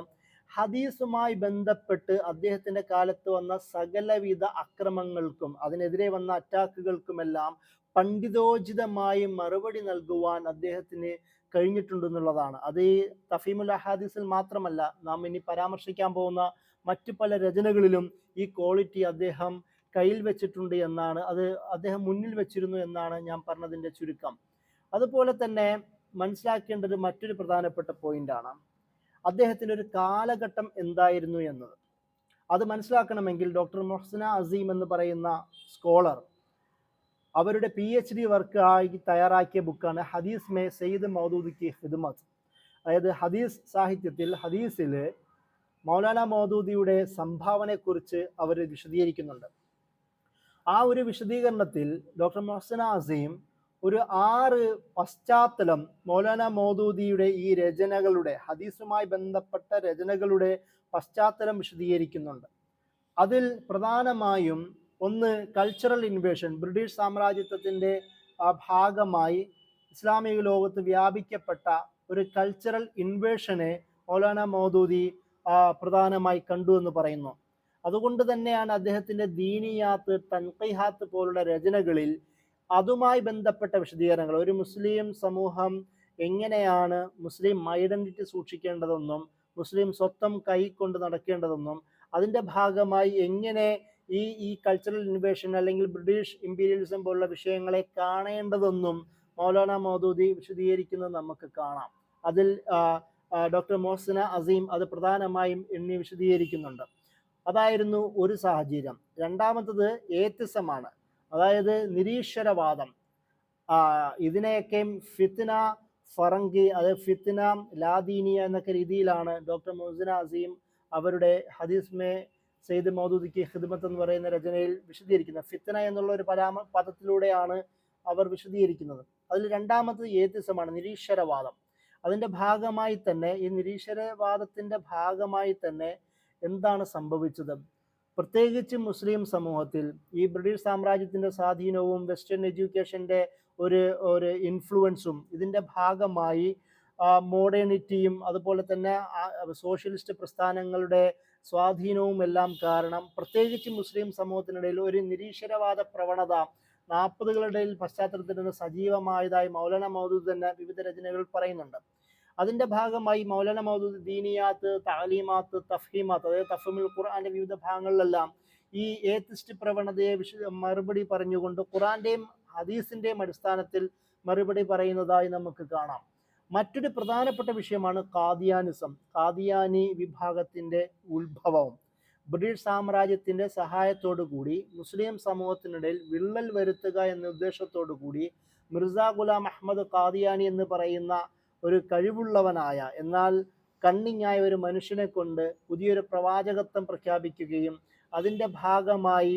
ഹദീസുമായി ബന്ധപ്പെട്ട് അദ്ദേഹത്തിൻ്റെ കാലത്ത് വന്ന സകലവിധ അക്രമങ്ങൾക്കും അതിനെതിരെ വന്ന അറ്റാക്കുകൾക്കുമെല്ലാം പണ്ഡിതോചിതമായി മറുപടി നൽകുവാൻ അദ്ദേഹത്തിന് കഴിഞ്ഞിട്ടുണ്ടെന്നുള്ളതാണ്. അത് ഈ തഫീമുൽ അഹാദീസിൽ മാത്രമല്ല, നാം ഇനി പരാമർശിക്കാൻ പോകുന്ന മറ്റു പല രചനകളിലും ഈ ക്വാളിറ്റി അദ്ദേഹം കയ്യിൽ വെച്ചിട്ടുണ്ട് എന്നാണ്, അത് അദ്ദേഹം മുന്നിൽ വെച്ചിരുന്നു എന്നാണ് ഞാൻ പറഞ്ഞതിൻ്റെ ചുരുക്കം. അതുപോലെ തന്നെ മനസ്സിലാക്കേണ്ടത് മറ്റൊരു പ്രധാനപ്പെട്ട പോയിന്റാണ് അദ്ദേഹത്തിൻ്റെ ഒരു കാലഘട്ടം എന്തായിരുന്നു എന്നത്. അത് മനസ്സിലാക്കണമെങ്കിൽ ഡോക്ടർ മൊഹ്സിന അസീം എന്ന് പറയുന്ന സ്കോളർ അവരുടെ PhD വർക്ക് ആയി തയ്യാറാക്കിയ ബുക്കാണ് ഹദീസ് മേ സയ്യിദ് മൗദൂദി കി ഖിദ്മത്ത്. അതായത് ഹദീസ് സാഹിത്യത്തിൽ, ഹദീസിൽ മൗലാന മൗദൂദിയുടെ സംഭാവനയെക്കുറിച്ച് അവർ വിശദീകരിക്കുന്നുണ്ട്. ആ ഒരു വിശദീകരണത്തിൽ ഡോക്ടർ മൊഹ്സിന അസീം ഒരു 6 പശ്ചാത്തലം മൗലാന മൗദൂദിയുടെ ഈ രചനകളുടെ, ഹദീസുമായി ബന്ധപ്പെട്ട രചനകളുടെ പശ്ചാത്തലം വിശദീകരിക്കുന്നുണ്ട്. അതിൽ പ്രധാനമായും ഒന്ന് കൾച്ചറൽ ഇൻവേഷൻ, ബ്രിട്ടീഷ് സാമ്രാജ്യത്വത്തിൻ്റെ ഭാഗമായി ഇസ്ലാമിക ലോകത്ത് വ്യാപിക്കപ്പെട്ട ഒരു കൾച്ചറൽ ഇൻവേഷനെ മൗലാന മൗദൂദി പ്രധാനമായി കണ്ടു എന്ന് പറയുന്നു. അതുകൊണ്ട് തന്നെയാണ് അദ്ദേഹത്തിൻ്റെ ദീനിയാത്ത്, തൻഖീഹാത്ത് പോലുള്ള രചനകളിൽ അതുമായി ബന്ധപ്പെട്ട വിശദീകരണങ്ങൾ, ഒരു മുസ്ലിം സമൂഹം എങ്ങനെയാണ് മുസ്ലിം ഐഡന്റിറ്റി സൂക്ഷിക്കേണ്ടതെന്നും മുസ്ലിം സ്വത്വം കൈക്കൊണ്ട് നടക്കേണ്ടതെന്നും അതിൻ്റെ ഭാഗമായി എങ്ങനെ ഈ കൾച്ചറൽ ഇൻവേഷൻ അല്ലെങ്കിൽ ബ്രിട്ടീഷ് ഇമ്പീരിയലിസം പോലുള്ള വിഷയങ്ങളെ കാണേണ്ടതെന്നും മൗലാന മൗദൂദി വിശദീകരിക്കുന്നത് നമുക്ക് കാണാം. അതിൽ ഡോക്ടർ മോഹ്സിന അസീം അത് പ്രധാനമായും എണ്ണി വിശദീകരിക്കുന്നുണ്ട്. അതായിരുന്നു ഒരു സാഹചര്യം. രണ്ടാമത്തത് ഏത്തിസമാണ്, അതായത് നിരീശ്വരവാദം. ഇതിനെയൊക്കെ ഫിത്ന ഫറങ്കി, അതായത് ഫിത്ന ലാദീനിയ എന്നൊക്കെ രീതിയിലാണ് ഡോക്ടർ മോഹ്സിന അസീം അവരുടെ ഹദീസ് മേ സെയ്ദ് മൗദൂദിക്ക് ഖിദ്മത്ത് എന്ന് പറയുന്ന രചനയിൽ വിശദീകരിക്കുന്നത്. ഫിത്ന എന്നുള്ള ഒരു പദത്തിലൂടെയാണ് അവർ വിശദീകരിക്കുന്നത്. അതിൽ രണ്ടാമത്തത് ഏത്തിസമാണ്, നിരീശ്വരവാദം. അതിൻ്റെ ഭാഗമായി തന്നെ, ഈ നിരീശ്വരവാദത്തിൻ്റെ ഭാഗമായി തന്നെ എന്താണ് സംഭവിച്ചത്? പ്രത്യേകിച്ച് മുസ്ലിം സമൂഹത്തിൽ ഈ ബ്രിട്ടീഷ് സാമ്രാജ്യത്തിൻ്റെ സ്വാധീനവും വെസ്റ്റേൺ എഡ്യൂക്കേഷൻ്റെ ഒരു ഇൻഫ്ലുവൻസും ഇതിൻ്റെ ഭാഗമായി മോഡേണിറ്റിയും അതുപോലെ തന്നെ സോഷ്യലിസ്റ്റ് പ്രസ്ഥാനങ്ങളുടെ സ്വാധീനവും എല്ലാം കാരണം പ്രത്യേകിച്ച് മുസ്ലിം സമൂഹത്തിനിടയിൽ ഒരു നിരീശ്വരവാദ പ്രവണത 40കളുടെ പശ്ചാത്തലത്തിൽ നിന്ന് സജീവമായതായി മൗലാന മൗദൂദ് തന്നെ വിവിധ രചനകൾ പറയുന്നുണ്ട്. അതിൻ്റെ ഭാഗമായി മൗലാന മൗദൂദ് ദീനിയാത്ത്, താലീമാത്ത്, തഫ്ഹീമാത്ത്, അതായത് തഫ്ഹീമുൽ ഖുർആന്റെ വിവിധ ഭാഗങ്ങളിലെല്ലാം ഈ ഏത്തിസ്റ്റ് പ്രവണതയെ മറുപടി പറഞ്ഞുകൊണ്ട് ഖുർആന്റെയും ഹദീസിന്റെയും അടിസ്ഥാനത്തിൽ മറുപടി പറയുന്നതായി നമുക്ക് കാണാം. മറ്റൊരു പ്രധാനപ്പെട്ട വിഷയമാണ് ഖാദിയാനിസം, ഖാദിയാനി വിഭാഗത്തിന്റെ ഉത്ഭവം. ബ്രിട്ടീഷ് സാമ്രാജ്യത്തിന്റെ സഹായത്തോടു കൂടി മുസ്ലിം സമൂഹത്തിനിടയിൽ വിള്ളൽ വരുത്തുക എന്ന ഉദ്ദേശത്തോടു കൂടി മിർസ ഗുലാം അഹമ്മദ് ഖാദിയാനി എന്ന് പറയുന്ന ഒരു കഴിവുള്ളവനായ എന്നാൽ കണ്ണിങ്ങായ ഒരു മനുഷ്യനെ കൊണ്ട് പുതിയൊരു പ്രവാചകത്വം പ്രഖ്യാപിക്കുകയും അതിൻ്റെ ഭാഗമായി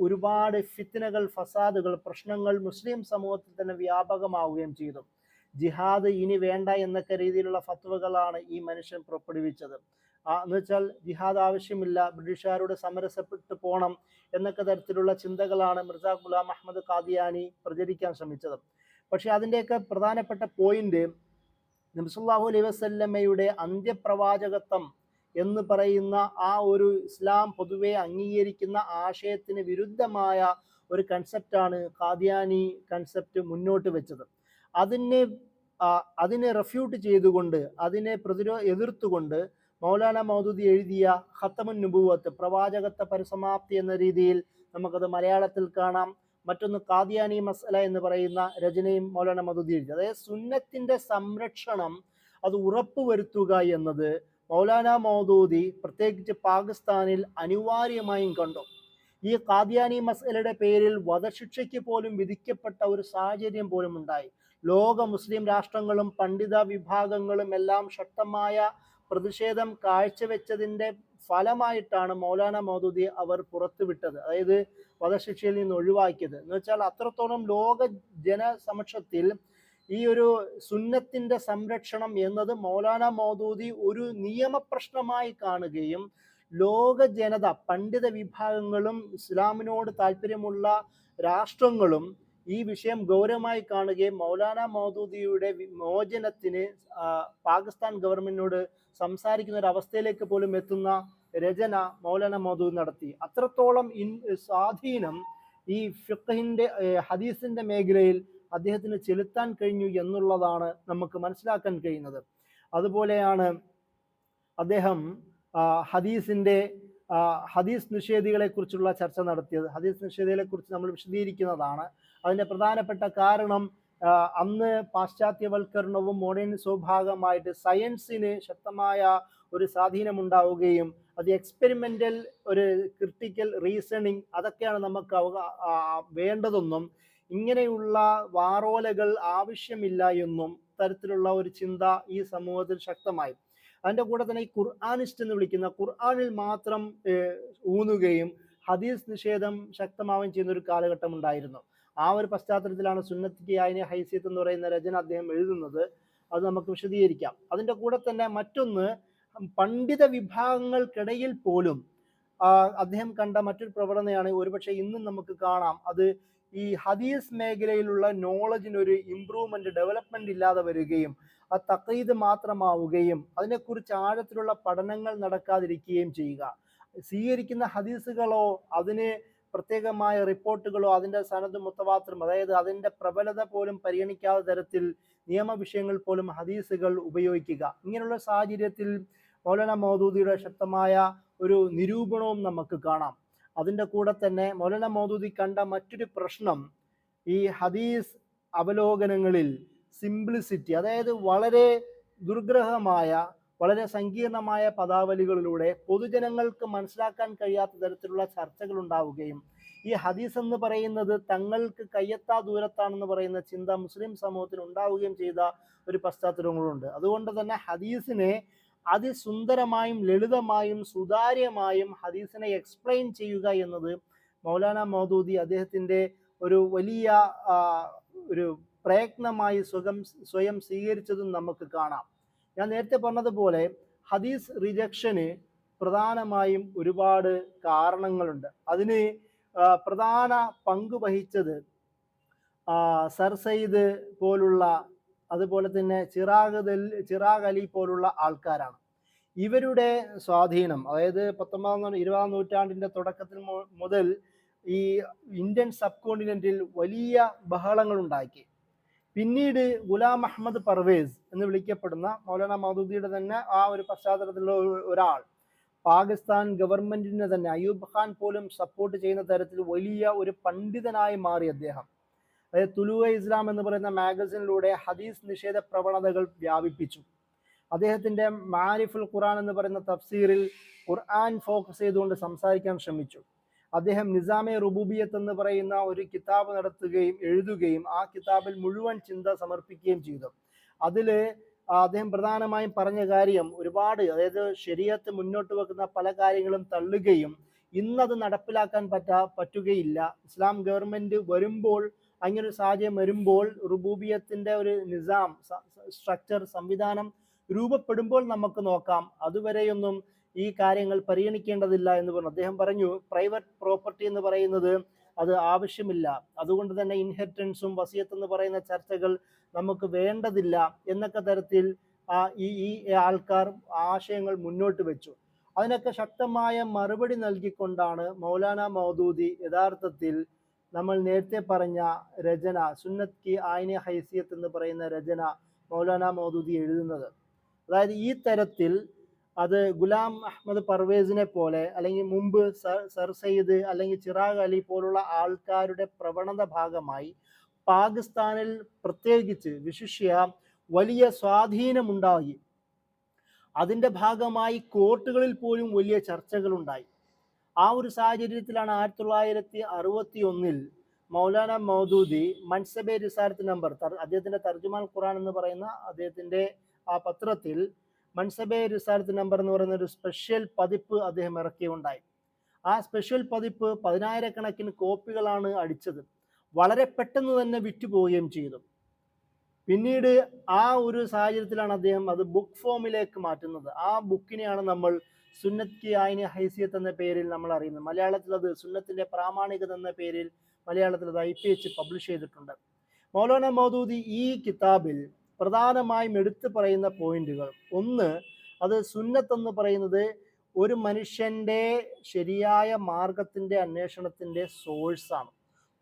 ഒരുപാട് ഫിത്നകൾ, ഫസാദുകൾ, പ്രശ്നങ്ങൾ മുസ്ലിം സമൂഹത്തിൽ തന്നെ വ്യാപകമാവുകയും ചെയ്തു. ജിഹാദ് ഇനി വേണ്ട എന്നൊക്കെ രീതിയിലുള്ള ഫത്വകളാണ് ഈ മനുഷ്യൻ പുറപ്പെടുവിച്ചത്. എന്ന് വെച്ചാൽ ജിഹാദ് ആവശ്യമില്ല, ബ്രിട്ടീഷുകാരോട് സമരസപ്പെട്ടു പോകണം എന്നൊക്കെ തരത്തിലുള്ള ചിന്തകളാണ് മിർസ ഗുലാം അഹമ്മദ് ഖാദിയാനി പ്രചരിക്കാൻ ശ്രമിച്ചത്. പക്ഷെ അതിൻ്റെയൊക്കെ പ്രധാനപ്പെട്ട പോയിന്റ് നബി സല്ലല്ലാഹു അലൈഹി വസല്ലമയുടെ അന്ത്യപ്രവാചകത്വം എന്ന് പറയുന്ന ആ ഒരു ഇസ്ലാം പൊതുവെ അംഗീകരിക്കുന്ന ആശയത്തിന് വിരുദ്ധമായ ഒരു കൺസെപ്റ്റാണ് ഖാദിയാനി കൺസെപ്റ്റ് മുന്നോട്ട് വെച്ചത്. അതിനെ റെഫ്യൂട്ട് ചെയ്തുകൊണ്ട്, അതിനെ എതിർത്തുകൊണ്ട് മൗലാന മൗദൂദി എഴുതിയ ഖത്തമുൻ നുബുവത്ത്, പ്രവാചകത്വ പരിസമാപ്തി എന്ന രീതിയിൽ നമുക്കത് മലയാളത്തിൽ കാണാം. മറ്റൊന്ന് ഖാദിയാനി മസ്അല എന്ന് പറയുന്ന രചനയും മൗലാന മൗദൂദി എഴുതി. അതായത് സുന്നത്തിന്റെ സംരക്ഷണം അത് ഉറപ്പുവരുത്തുക എന്നത് മൗലാന മൗദൂദി പ്രത്യേകിച്ച് പാകിസ്ഥാനിൽ അനിവാര്യമായും കണ്ടു. ഈ ഖാദിയാനി മസ്അലയുടെ പേരിൽ വധശിക്ഷയ്ക്ക് പോലും വിധിക്കപ്പെട്ട ഒരു സാഹചര്യം പോലും ഉണ്ടായി. ലോക മുസ്ലിം രാഷ്ട്രങ്ങളും പണ്ഡിത വിഭാഗങ്ങളും എല്ലാം ശക്തമായ പ്രതിഷേധം കാഴ്ചവെച്ചതിൻ്റെ ഫലമായിട്ടാണ് മൗലാന മൗദൂദി അവർ പുറത്തുവിട്ടത്, അതായത് വധശിക്ഷയിൽ നിന്ന് ഒഴിവാക്കിയത്. എന്ന് വെച്ചാൽ അത്രത്തോളം ലോക ജനസമക്ഷത്തിൽ ഈ ഒരു സുന്നത്തിന്റെ സംരക്ഷണം എന്നത് മൗലാന മൗദൂദി ഒരു നിയമപ്രശ്നമായി കാണുകയും ലോക ജനത, പണ്ഡിത വിഭാഗങ്ങളും ഇസ്ലാമിനോട് താല്പര്യമുള്ള രാഷ്ട്രങ്ങളും ഈ വിഷയം ഗൗരവമായി കാണുകയും മൗലാന മൗദൂദിയുടെ വിമോചനത്തിന് പാകിസ്ഥാൻ ഗവൺമെന്റിനോട് സംസാരിക്കുന്ന ഒരു അവസ്ഥയിലേക്ക് പോലും എത്തുന്ന രചന മൗലാന മൗദൂദി നടത്തി. അത്രത്തോളം സ്വാധീനം ഈ ഫിഖ്ഹിന്റെ ഹദീസിന്റെ മേഖലയിൽ അദ്ദേഹത്തിന് ചെലുത്താൻ കഴിഞ്ഞു എന്നുള്ളതാണ് നമുക്ക് മനസ്സിലാക്കാൻ കഴിയുന്നത്. അതുപോലെയാണ് അദ്ദേഹം ഹദീസ് നിഷേധികളെ കുറിച്ചുള്ള ചർച്ച നടത്തിയത്. ഹദീസ് നിഷേധികളെ കുറിച്ച് നമ്മൾ വിശദീകരിക്കുന്നതാണ്. അതിൻ്റെ പ്രധാനപ്പെട്ട കാരണം അന്ന് പാശ്ചാത്യവൽക്കരണവും മോഡേണിസവും ഭാഗമായിട്ട് സയൻസിന് ശക്തമായ ഒരു സ്വാധീനമുണ്ടാവുകയും അത് എക്സ്പെരിമെൻ്റൽ ഒരു ക്രിട്ടിക്കൽ റീസണിങ് അതൊക്കെയാണ് നമുക്ക് വേണ്ടതെന്നും ഇങ്ങനെയുള്ള വാറോലകൾ ആവശ്യമില്ല എന്നും തരത്തിലുള്ള ഒരു ചിന്ത ഈ സമൂഹത്തിൽ ശക്തമായി. അതിൻ്റെ കൂടെ തന്നെ ഈ ഖുർആനിസ്റ്റ് എന്ന് വിളിക്കുന്ന ഖുർആനിൽ മാത്രം ഊന്നുകയും ഹദീസ് നിഷേധം ശക്തമാവുകയും ചെയ്യുന്ന ഒരു കാലഘട്ടം ഉണ്ടായിരുന്നു. ആ ഒരു പശ്ചാത്തലത്തിലാണ് സുന്നത്തിക്ക് ആയിനെ ഹൈസിയത്ത് എന്ന് പറയുന്ന രചന അദ്ദേഹം എഴുതുന്നത്. അത് നമുക്ക് വിശദീകരിക്കാം. അതിൻ്റെ കൂടെ തന്നെ മറ്റൊന്ന്, പണ്ഡിത വിഭാഗങ്ങൾക്കിടയിൽ പോലും അദ്ദേഹം കണ്ട മറ്റൊരു പ്രവണതയാണ് ഒരുപക്ഷെ ഇന്നും നമുക്ക് കാണാം. അത് ഈ ഹദീസ് മേഖലയിലുള്ള നോളജിനൊരു ഇംപ്രൂവ്മെന്റ്, ഡെവലപ്മെന്റ് ഇല്ലാതെ വരികയും അത് തഖ്ലീദ് മാത്രമാവുകയും അതിനെക്കുറിച്ച് ആഴത്തിലുള്ള പഠനങ്ങൾ നടക്കാതിരിക്കുകയും ചെയ്യുക. സ്വീകരിക്കുന്ന ഹദീസുകളോ അതിന് പ്രത്യേകമായ റിപ്പോർട്ടുകളോ അതിൻ്റെ സനദ് മുത്തവാത്തിറും, അതായത് അതിൻ്റെ പ്രബലത പോലും പരിഗണിക്കാത്ത തരത്തിൽ നിയമവിഷയങ്ങൾ പോലും ഹദീസുകൾ ഉപയോഗിക്കുക. ഇങ്ങനെയുള്ള സാഹചര്യത്തിൽ മൗലാന മൗദൂദിയുടെ ശക്തമായ ഒരു നിരൂപണവും നമുക്ക് കാണാം. അതിൻ്റെ കൂടെ തന്നെ മൗലാന മൗദൂദി കണ്ട മറ്റൊരു പ്രശ്നം ഈ ഹദീസ് അവലോകനങ്ങളിൽ സിംപ്ലിസിറ്റി, അതായത് വളരെ ദുർഗ്രഹമായ വളരെ സങ്കീർണമായ പദാവലികളിലൂടെ പൊതുജനങ്ങൾക്ക് മനസ്സിലാക്കാൻ കഴിയാത്ത തരത്തിലുള്ള ചർച്ചകൾ ഉണ്ടാവുകയും ഈ ഹദീസ് എന്ന് പറയുന്നത് തങ്ങൾക്ക് കയ്യെത്താ ദൂരത്താണെന്ന് പറയുന്ന ചിന്ത മുസ്ലിം സമൂഹത്തിന് ഉണ്ടാവുകയും ചെയ്ത ഒരു പശ്ചാത്തലങ്ങളുണ്ട്. അതുകൊണ്ട് തന്നെ ഹദീസിനെ അതിസുന്ദരമായും ലളിതമായും സുതാര്യമായും ഹദീസിനെ എക്സ്പ്ലെയിൻ ചെയ്യുക എന്നത് മൗലാന മൗദൂദി അദ്ദേഹത്തിൻ്റെ ഒരു വലിയ ഒരു പ്രയത്നമായി സ്വയം സ്വീകരിച്ചതും നമുക്ക് കാണാം. ഞാൻ നേരത്തെ പറഞ്ഞതുപോലെ ഹദീസ് റിജക്ഷന് പ്രധാനമായും ഒരുപാട് കാരണങ്ങളുണ്ട്. അതിന് പ്രധാന പങ്ക് വഹിച്ചത് സർ സയ്യിദ് പോലുള്ള, അതുപോലെ തന്നെ ചിറാഗ് അലി പോലുള്ള ആൾക്കാരാണ്. ഇവരുടെ സ്വാധീനം, അതായത് 19-20 നൂറ്റാണ്ടിൻ്റെ തുടക്കത്തിൽ മുതൽ ഈ ഇന്ത്യൻ സബ് കോണ്ടിനെന്റിൽ വലിയ ബഹളങ്ങൾ ഉണ്ടാക്കി. പിന്നീട് ഗുലാം അഹമ്മദ് പർവേസ് എന്ന് വിളിക്കപ്പെടുന്ന മൗലാന മൗദൂദിയുടെ തന്നെ ആ ഒരു പശ്ചാത്തലത്തിലുള്ള ഒരാൾ പാകിസ്ഥാൻ ഗവൺമെന്റിനെ തന്നെ അയ്യൂബ് ഖാൻ പോലും സപ്പോർട്ട് ചെയ്യുന്ന തരത്തിൽ വലിയ ഒരു പണ്ഡിതനായി മാറി അദ്ദേഹം. അതായത് തുലുവ ഇസ്ലാം എന്ന് പറയുന്ന മാഗസിനിലൂടെ ഹദീസ് നിഷേധ പ്രവണതകൾ വ്യാപിപ്പിച്ചു. അദ്ദേഹത്തിൻ്റെ മാരിഫുൽ ഖുർആൻ എന്ന് പറയുന്ന തഫ്സീറിൽ ഖുർആൻ ഫോക്കസ് ചെയ്തുകൊണ്ട് സംസാരിക്കാൻ ശ്രമിച്ചു. അദ്ദേഹം നിസാമെ റുബൂബിയത്ത് എന്ന് പറയുന്ന ഒരു കിതാബ് നടത്തുകയും എഴുതുകയും ആ കിതാബിൽ മുഴുവൻ ചിന്ത സമർപ്പിക്കുകയും ചെയ്തു. അതിൽ അദ്ദേഹം പ്രധാനമായും പറഞ്ഞ കാര്യം ഒരുപാട്, അതായത് ശരീഅത്ത് മുന്നോട്ട് വെക്കുന്ന പല കാര്യങ്ങളും തള്ളുകയും ഇന്നത് നടപ്പിലാക്കാൻ പറ്റുകയില്ല. ഇസ്ലാം ഗവൺമെൻറ് വരുമ്പോൾ, അങ്ങനെ ഒരു സാഹചര്യം വരുമ്പോൾ, റുബൂബിയത്തിൻ്റെ ഒരു നിസാം സ്ട്രക്ചർ സംവിധാനം രൂപപ്പെടുമ്പോൾ നമുക്ക് നോക്കാം, അതുവരെയൊന്നും ഈ കാര്യങ്ങൾ പരിഗണിക്കേണ്ടതില്ല എന്ന് പറഞ്ഞു. അദ്ദേഹം പറഞ്ഞു പ്രൈവറ്റ് പ്രോപ്പർട്ടി എന്ന് പറയുന്നത് അത് ആവശ്യമില്ല, അതുകൊണ്ട് തന്നെ ഇൻഹെറിറ്റൻസും വസിയത്ത് എന്ന് പറയുന്ന ചർച്ചകൾ നമുക്ക് വേണ്ടതില്ല എന്നൊക്കെ തരത്തിൽ ഈ ആൾക്കാർ ആശയങ്ങൾ മുന്നോട്ട് വെച്ചു. അതിനൊക്കെ ശക്തമായ മറുപടി നൽകിക്കൊണ്ടാണ് മൗലാന മൗദൂദി യഥാർത്ഥത്തിൽ നമ്മൾ നേരത്തെ പറഞ്ഞ രചന സുന്നത്ത് കി ആയിനെ ഹൈസിയത്ത് എന്ന് പറയുന്ന രചന മൗലാന മൗദൂദി എഴുതുന്നത്. അതായത് ഈ തരത്തിൽ അത് ഗുലാം അഹമ്മദ് പർവേസിനെ പോലെ, അല്ലെങ്കിൽ മുമ്പ് സർ സയ്യിദ് അല്ലെങ്കിൽ ചിറാഗ് അലി പോലുള്ള ആൾക്കാരുടെ പ്രവണത ഭാഗമായി പാകിസ്ഥാനിൽ പ്രത്യേകിച്ച് വിശിഷ്യ വലിയ സ്വാധീനമുണ്ടായി. അതിൻ്റെ ഭാഗമായി കോർട്ടുകളിൽ പോലും വലിയ ചർച്ചകളുണ്ടായി. ആ ഒരു സാഹചര്യത്തിലാണ് 1961 മൗലാന മൗദൂദി മൻസബെ റിസാലത്ത് നമ്പർ, അദ്ദേഹത്തിൻ്റെ തർജുമാൻ ഖുർആൻ എന്ന് പറയുന്ന അദ്ദേഹത്തിൻ്റെ ആ പത്രത്തിൽ മൻസബെ റിസാലത്ത് നമ്പർ എന്ന് പറയുന്ന ഒരു സ്പെഷ്യൽ പതിപ്പ് അദ്ദേഹം ഇറക്കിയുണ്ടായി. ആ സ്പെഷ്യൽ പതിപ്പ് 10,000-കണക്കിന് കോപ്പികളാണ് അടിച്ചത്. വളരെ പെട്ടെന്ന് തന്നെ വിറ്റുപോവുകയും ചെയ്തു. പിന്നീട് ആ ഒരു സാഹചര്യത്തിലാണ് അദ്ദേഹം അത് ബുക്ക് ഫോമിലേക്ക് മാറ്റുന്നത്. ആ ബുക്കിനെയാണ് നമ്മൾ സുന്നത്ത് കി ആയിനെ ഹൈസിയത്ത് എന്ന പേരിൽ നമ്മൾ അറിയുന്നത്. മലയാളത്തിൽ അത് സുന്നത്തിൻ്റെ പ്രാമാണികത എന്ന പേരിൽ മലയാളത്തിൽ അത് IPH പബ്ലിഷ് ചെയ്തിട്ടുണ്ട്. മൗലാന മൗദൂദി ഈ കിതാബിൽ പ്രധാനമായും എടുത്തു പറയുന്ന പോയിന്റുകൾ, ഒന്ന്, അത് സുന്നത്ത് എന്ന് പറയുന്നത് ഒരു മനുഷ്യൻ്റെ ശരിയായ മാർഗത്തിൻ്റെ അന്വേഷണത്തിൻ്റെ സോഴ്സാണ്.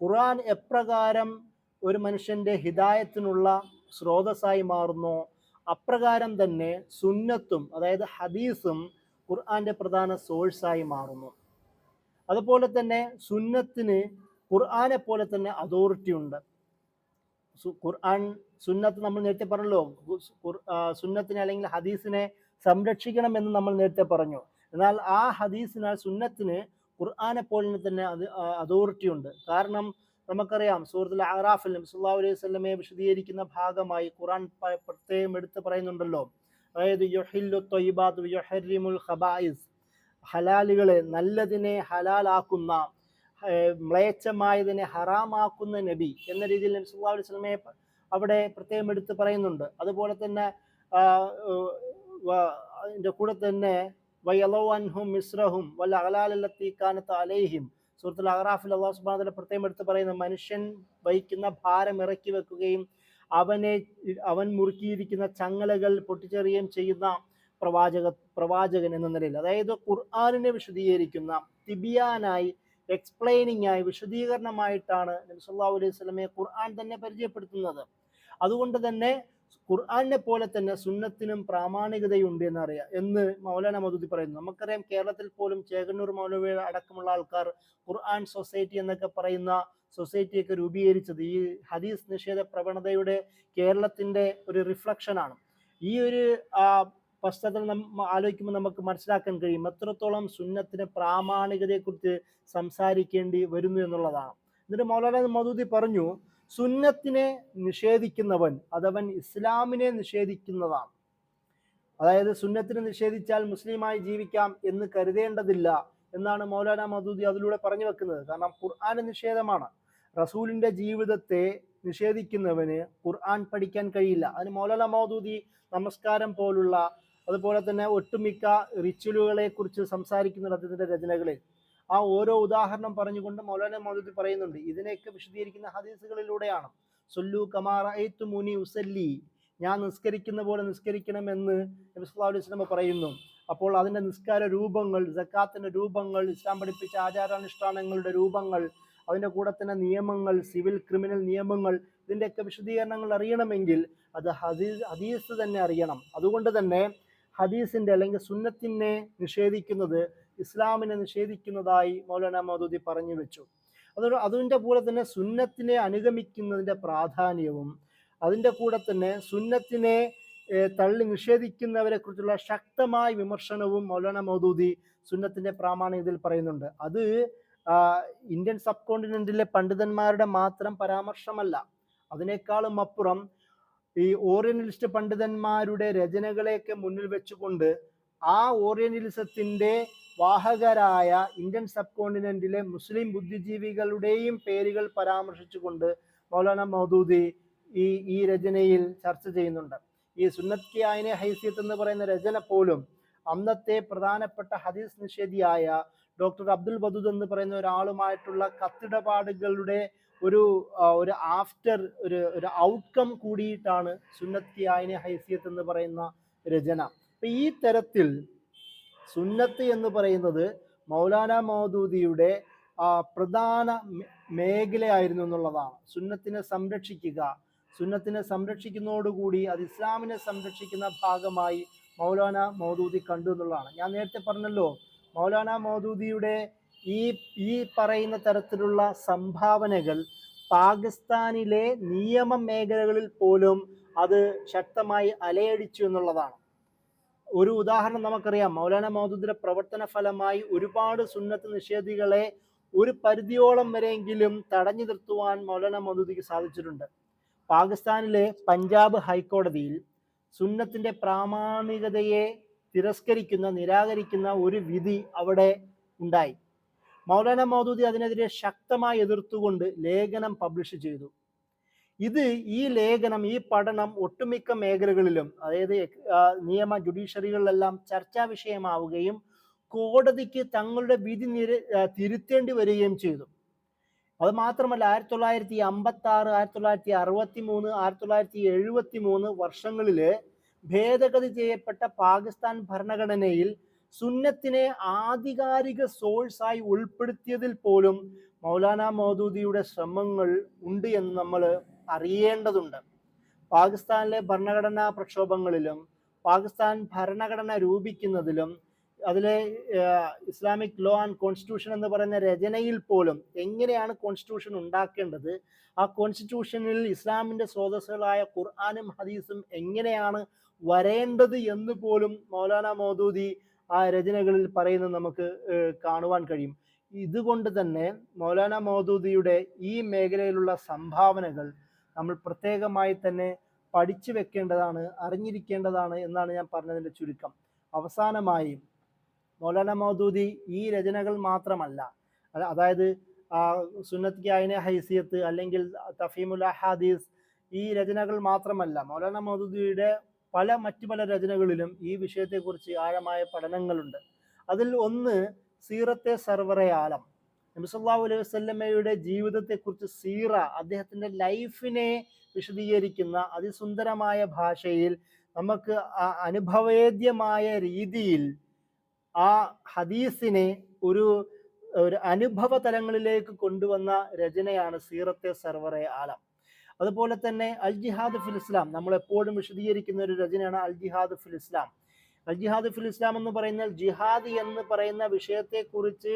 ഖുർആൻ എപ്രകാരം ഒരു മനുഷ്യൻ്റെ ഹിദായത്തിനുള്ള സ്രോതസ്സായി മാറുന്നു, അപ്രകാരം തന്നെ സുന്നത്തും അതായത് ഹദീസും ഖുർആൻ്റെ പ്രധാന സോഴ്സായി മാറുന്നു. അതുപോലെ തന്നെ സുന്നത്തിന് ഖുർആനെ പോലെ തന്നെ അതോറിറ്റി ഉണ്ട്. ഖുർആൻ സുന്നത്ത് നമ്മൾ നേരത്തെ പറഞ്ഞല്ലോ, സുന്നത്തിനെ അല്ലെങ്കിൽ ഹദീസിനെ സംരക്ഷിക്കണം എന്ന് നമ്മൾ നേരത്തെ പറഞ്ഞു. എന്നാൽ ആ ഹദീസിനാൽ സുന്നത്തിന് ഖുർആനെ പോലെ തന്നെ അതോറിറ്റി ഉണ്ട്. കാരണം നമുക്കറിയാം സൂറത്തുൽ അറാഫിൽ നബി സല്ലല്ലാഹു അലൈഹി വസല്ലമയെ വിശദീകരിക്കുന്ന ഭാഗമായി ഖുർആൻ പ്രത്യേകം എടുത്ത് പറയുന്നുണ്ടല്ലോ, അതായത് യുഹില്ലു ത്വയ്യിബാത്ത് വയുഹർരിമുൽ ഖബായിസ്, ഹലാലുകളെ നല്ലതിനെ ഹലാലാക്കുന്ന, മ്ലേച്ഛമായതിനെ ഹറാമാക്കുന്ന നബി എന്ന രീതിയിൽ നബി സല്ലല്ലാഹു അലൈഹി വസല്ലമയെ അവിടെ പ്രത്യേകം എടുത്ത് പറയുന്നുണ്ട്. അതുപോലെ തന്നെ അതിൻ്റെ കൂടെ തന്നെ വയലൗ അൻഹും മിസ്റഹും വൽ അഗ്ലാലല്ലത്തി കാനത്ത് അലൈഹിം, സൂറത്തുൽ അഗ്റാഫിൽ അല്ലാഹു സുബ്ഹാനഹു വ തആല പ്രത്യേകം എടുത്ത് പറയുന്ന മനുഷ്യൻ വഹിക്കുന്ന ഭാരം ഇറക്കി വെക്കുകയും അവൻ മുറുക്കിയിരിക്കുന്ന ചങ്ങലകൾ പൊട്ടിച്ചെറിയുകയും ചെയ്യുന്ന പ്രവാചകൻ എന്ന നിലയിൽ, അതായത് ഖുർആനിനെ വിശദീകരിക്കുന്ന തിബിയാനായി, എക്സ്പ്ലെയിനിങ് ആയി, വിശദീകരണമായിട്ടാണ് നബി സല്ലല്ലാഹു അലൈഹി വസല്ലമയെ ഖുർആൻ തന്നെ പരിചയപ്പെടുത്തുന്നത്. അതുകൊണ്ട് തന്നെ ഖുർആനെ പോലെ തന്നെ സുന്നത്തിനും പ്രാമാണികതയുണ്ട് എന്ന് മൗലാന മൗദൂദി പറയുന്നു. നമുക്കറിയാം, കേരളത്തിൽ പോലും ചേകന്നൂർ മൗലവി അടക്കമുള്ള ആൾക്കാർ ഖുർആൻ സൊസൈറ്റി എന്നൊക്കെ പറയുന്ന സൊസൈറ്റിയൊക്കെ രൂപീകരിച്ചത് ഈ ഹദീസ് നിഷേധ പ്രവണതയുടെ കേരളത്തിന്റെ ഒരു റിഫ്ലക്ഷനാണ്. ഈ ഒരു പശ്ചാത്തലം ആലോചിക്കുമ്പോൾ നമുക്ക് മനസ്സിലാക്കാൻ കഴിയും എത്രത്തോളം സുന്നത്തിന് പ്രാമാണികതയെക്കുറിച്ച് സംസാരിക്കേണ്ടി വരുന്നു എന്നുള്ളതാണ്. എന്നിട്ട് മൗലാന മൗദൂദി പറഞ്ഞു, സുന്നത്തിനെ നിഷേധിക്കുന്നവൻ അതവൻ ഇസ്ലാമിനെ നിഷേധിക്കുന്നതാണ്. അതായത് സുന്നത്തിനെ നിഷേധിച്ചാൽ മുസ്ലിമായി ജീവിക്കാം എന്ന് കരുതേണ്ടതില്ല എന്നാണ് മൗലാന മൗദൂദി അതിലൂടെ പറഞ്ഞു വെക്കുന്നത്. കാരണം ഖുർആൻ നിഷേധമാണ്. റസൂലിന്റെ ജീവിതത്തെ നിഷേധിക്കുന്നവന് ഖുർആൻ പഠിക്കാൻ കഴിയില്ല. അതിന് മൗലാന മൗദൂദി നമസ്കാരം പോലുള്ള അതുപോലെ തന്നെ ഒട്ടുമിക്ക റിച്വലുകളെ കുറിച്ച് സംസാരിക്കുന്നുണ്ട് അദ്ദേഹത്തിന്റെ രചനകളിൽ. ആ ഓരോ ഉദാഹരണം പറഞ്ഞുകൊണ്ട് മൗലാന മൗദൂദി പറയുന്നുണ്ട്. ഇതിനെയൊക്കെ വിശദീകരിക്കുന്ന ഹദീസുകളിലൂടെയാണ്. സൊല്ലു കമാ റഅയ്തുമുനി ഉസല്ലി, ഞാൻ നിസ്കരിക്കുന്ന പോലെ നിസ്കരിക്കണമെന്ന് നബി സല്ലല്ലാഹു അലൈഹി വസല്ലം പറയുന്നു. അപ്പോൾ അതിന്റെ നിസ്കാര രൂപങ്ങൾ, സക്കാത്തിന്റെ രൂപങ്ങൾ, ഇസ്ലാം പഠിപ്പിച്ച ആചാരാനുഷ്ഠാനങ്ങളുടെ രൂപങ്ങൾ, അതിന്റെ കൂടെ തന്നെ നിയമങ്ങൾ, സിവിൽ ക്രിമിനൽ നിയമങ്ങൾ, ഇതിന്റെയൊക്കെ വിശദീകരണങ്ങൾ അറിയണമെങ്കിൽ അത് ഹദീസ് തന്നെ അറിയണം. അതുകൊണ്ട് തന്നെ ഹദീസിന്റെ അല്ലെങ്കിൽ സുന്നത്തിനെ നിഷേധിക്കുന്നത് ഇസ്ലാമിനെ നിഷേധിക്കുന്നതായി മൗലാന മൗദൂദി പറഞ്ഞു വെച്ചു. അതിൻ്റെ കൂടെ തന്നെ സുന്നത്തിനെ അനുഗമിക്കുന്നതിന്റെ പ്രാധാന്യവും അതിൻ്റെ കൂടെ തന്നെ സുന്നത്തിനെ തള്ളി നിഷേധിക്കുന്നവരെ കുറിച്ചുള്ള ശക്തമായ വിമർശനവും മൗലാന മൗദൂദി സുന്നത്തിന്റെ പ്രാമാണികതയിൽ പറയുന്നുണ്ട്. അത് ഇന്ത്യൻ സബ് കോണ്ടിനെന്റിലെ പണ്ഡിതന്മാരുടെ മാത്രം പരാമർശമല്ല. അതിനേക്കാളും അപ്പുറം ഈ ഓറിയന്റലിസ്റ്റ് പണ്ഡിതന്മാരുടെ രചനകളെയൊക്കെ മുന്നിൽ വെച്ചുകൊണ്ട് ആ ഓറിയന്റലിസത്തിന്റെ വാഹകരായ ഇന്ത്യൻ സബ് കോണ്ടിനെന്റിലെ മുസ്ലിം ബുദ്ധിജീവികളുടെയും പേരുകൾ പരാമർശിച്ചുകൊണ്ട് മൗലാന മൗദൂദി ഈ രചനയിൽ ചർച്ച ചെയ്യുന്നുണ്ട്. ഈ സുന്നത്ത് കി ആയിനെ ഹൈസിയത്ത് എന്ന് പറയുന്ന രചന പോലും അന്നത്തെ പ്രധാനപ്പെട്ട ഹദീസ് നിഷേധിയായ ഡോക്ടർ അബ്ദുൽ വദൂദ് എന്ന് പറയുന്ന ഒരാളുമായിട്ടുള്ള കത്തിടപാടുകളുടെ ഒരു ആഫ്റ്റർ ഒരു ഔട്ട്കം കൂടിയിട്ടാണ് സുന്നത്ത് കി ആയിനെ ഹൈസിയത്ത് എന്ന് പറയുന്ന രചന. അപ്പൊ ഈ തരത്തിൽ സുന്നത്ത് എന്ന് പറയുന്നത് മൗലാന മൗദൂദിയുടെ പ്രധാന മേഖലയായിരുന്നു എന്നുള്ളതാണ്. സുന്നത്തിനെ സംരക്ഷിക്കുക, സുന്നത്തിനെ സംരക്ഷിക്കുന്നതോടുകൂടി അത് ഇസ്ലാമിനെ സംരക്ഷിക്കുന്ന ഭാഗമായി മൗലാന മൗദൂദി കണ്ടു എന്നുള്ളതാണ്. ഞാൻ നേരത്തെ പറഞ്ഞല്ലോ, മൗലാന മൗദൂദിയുടെ ഈ പറയുന്ന തരത്തിലുള്ള സംഭാവനകൾ പാകിസ്ഥാനിലെ നിയമ മേഖലകളിൽ പോലും അത് ശക്തമായി അലയടിച്ചു എന്നുള്ളതാണ്. ഒരു ഉദാഹരണം നമുക്കറിയാം. മൗലാന മൗദൂദിയുടെ പ്രവർത്തന ഫലമായി ഒരുപാട് സുന്നത്ത് നിഷേധികളെ ഒരു പരിധിയോളം വരെയെങ്കിലും തടഞ്ഞു നിർത്തുവാൻ മൗലാന മൗദൂദിക്ക് സാധിച്ചിട്ടുണ്ട്. പാകിസ്ഥാനിലെ പഞ്ചാബ് ഹൈക്കോടതിയിൽ സുന്നത്തിന്റെ പ്രാമാണികതയെ നിരാകരിക്കുന്ന ഒരു വിധി അവിടെ ഉണ്ടായി. മൗലാന മൗദൂദി അതിനെതിരെ ശക്തമായി എതിർത്തുകൊണ്ട് ലേഖനം പബ്ലിഷ് ചെയ്തു. ഈ ലേഖനം, ഈ പഠനം ഒട്ടുമിക്ക മേഖലകളിലും, അതായത് നിയമ ജുഡീഷ്യറികളിലെല്ലാം ചർച്ചാ വിഷയമാവുകയും കോടതിക്ക് തങ്ങളുടെ വിധി തിരുത്തേണ്ടി വരികയും ചെയ്തു. അത് മാത്രമല്ല 1956, 1963, 1973 വർഷങ്ങളിൽ ഭേദഗതി ചെയ്യപ്പെട്ട പാകിസ്ഥാൻ ഭരണഘടനയിൽ സുന്നത്തിനെ ആധികാരിക സോഴ്സായി ഉൾപ്പെടുത്തിയതിൽ പോലും മൗലാന മൗദൂദിയുടെ ശ്രമങ്ങൾ ഉണ്ട് എന്ന് നമ്മൾ അറിയേണ്ടതുണ്ട്. പാകിസ്ഥാനിലെ ഭരണഘടനാ പ്രക്ഷോഭങ്ങളിലും പാകിസ്ഥാൻ ഭരണഘടന രൂപിക്കുന്നതിലും അതിലെ ഇസ്ലാമിക് ലോ ആൻഡ് കോൺസ്റ്റിറ്റ്യൂഷൻ എന്ന് പറയുന്ന രചനയിൽ പോലും എങ്ങനെയാണ് കോൺസ്റ്റിറ്റ്യൂഷൻ ഉണ്ടാക്കേണ്ടത്, ആ കോൺസ്റ്റിറ്റ്യൂഷനിൽ ഇസ്ലാമിന്റെ സ്രോതസ്സുകളായ ഖുർആനും ഹദീസും എങ്ങനെയാണ് വരേണ്ടത് എന്ന് പോലും മൗലാന മൗദൂദി ആ രചനകളിൽ പറയുന്നത് നമുക്ക് കാണുവാൻ കഴിയും. ഇതുകൊണ്ട് തന്നെ മൗലാന മൗദൂദിയുടെ ഈ മേഖലയിലുള്ള സംഭാവനകൾ നമ്മൾ പ്രത്യേകമായി തന്നെ പഠിച്ചു വെക്കേണ്ടതാണ്, അറിഞ്ഞിരിക്കേണ്ടതാണ് എന്നാണ് ഞാൻ പറഞ്ഞതിൻ്റെ ചുരുക്കം. അവസാനമായി മൗലാന മൗദൂദി ഈ രചനകൾ മാത്രമല്ല, അതായത് സുന്നത്ത് കി ആയിനെ ഹൈസിയത്ത് അല്ലെങ്കിൽ തഫീമുൽ അഹാദീസ്, ഈ രചനകൾ മാത്രമല്ല, മൗലാന മൗദൂദിയുടെ മറ്റു പല രചനകളിലും ഈ വിഷയത്തെക്കുറിച്ച് ആഴമായ പഠനങ്ങളുണ്ട്. അതിൽ ഒന്ന് സീറത്തെ സർവറെ ആലം, നബി സല്ലല്ലാഹു അലൈഹി വസല്ലമയുടെ ജീവിതത്തെക്കുറിച്ച് സീറ, അദ്ദേഹത്തിന്റെ ലൈഫിനെ വിശദീകരിക്കുന്ന അതിസുന്ദരമായ ഭാഷയിൽ നമുക്ക് അനുഭവേദ്യമായ രീതിയിൽ ആ ഹദീസിനെ ഒരു അനുഭവ തലങ്ങളിലേക്ക് കൊണ്ടുവന്ന രചനയാണ് സീറത്തെ സർവറെ ആലം. അതുപോലെ തന്നെ അൽ ജിഹാദ് ഫിൽ ഇസ്ലാം നമ്മൾ എപ്പോഴും വിശദീകരിക്കുന്ന ഒരു രചനയാണ് അൽ ജിഹാദ് ഫിൽ ഇസ്ലാം. അൽ ജിഹാദ് ഫിൽ ഇസ്ലാം എന്ന് പറയുന്ന ജിഹാദ് എന്ന് പറയുന്ന വിഷയത്തെക്കുറിച്ച്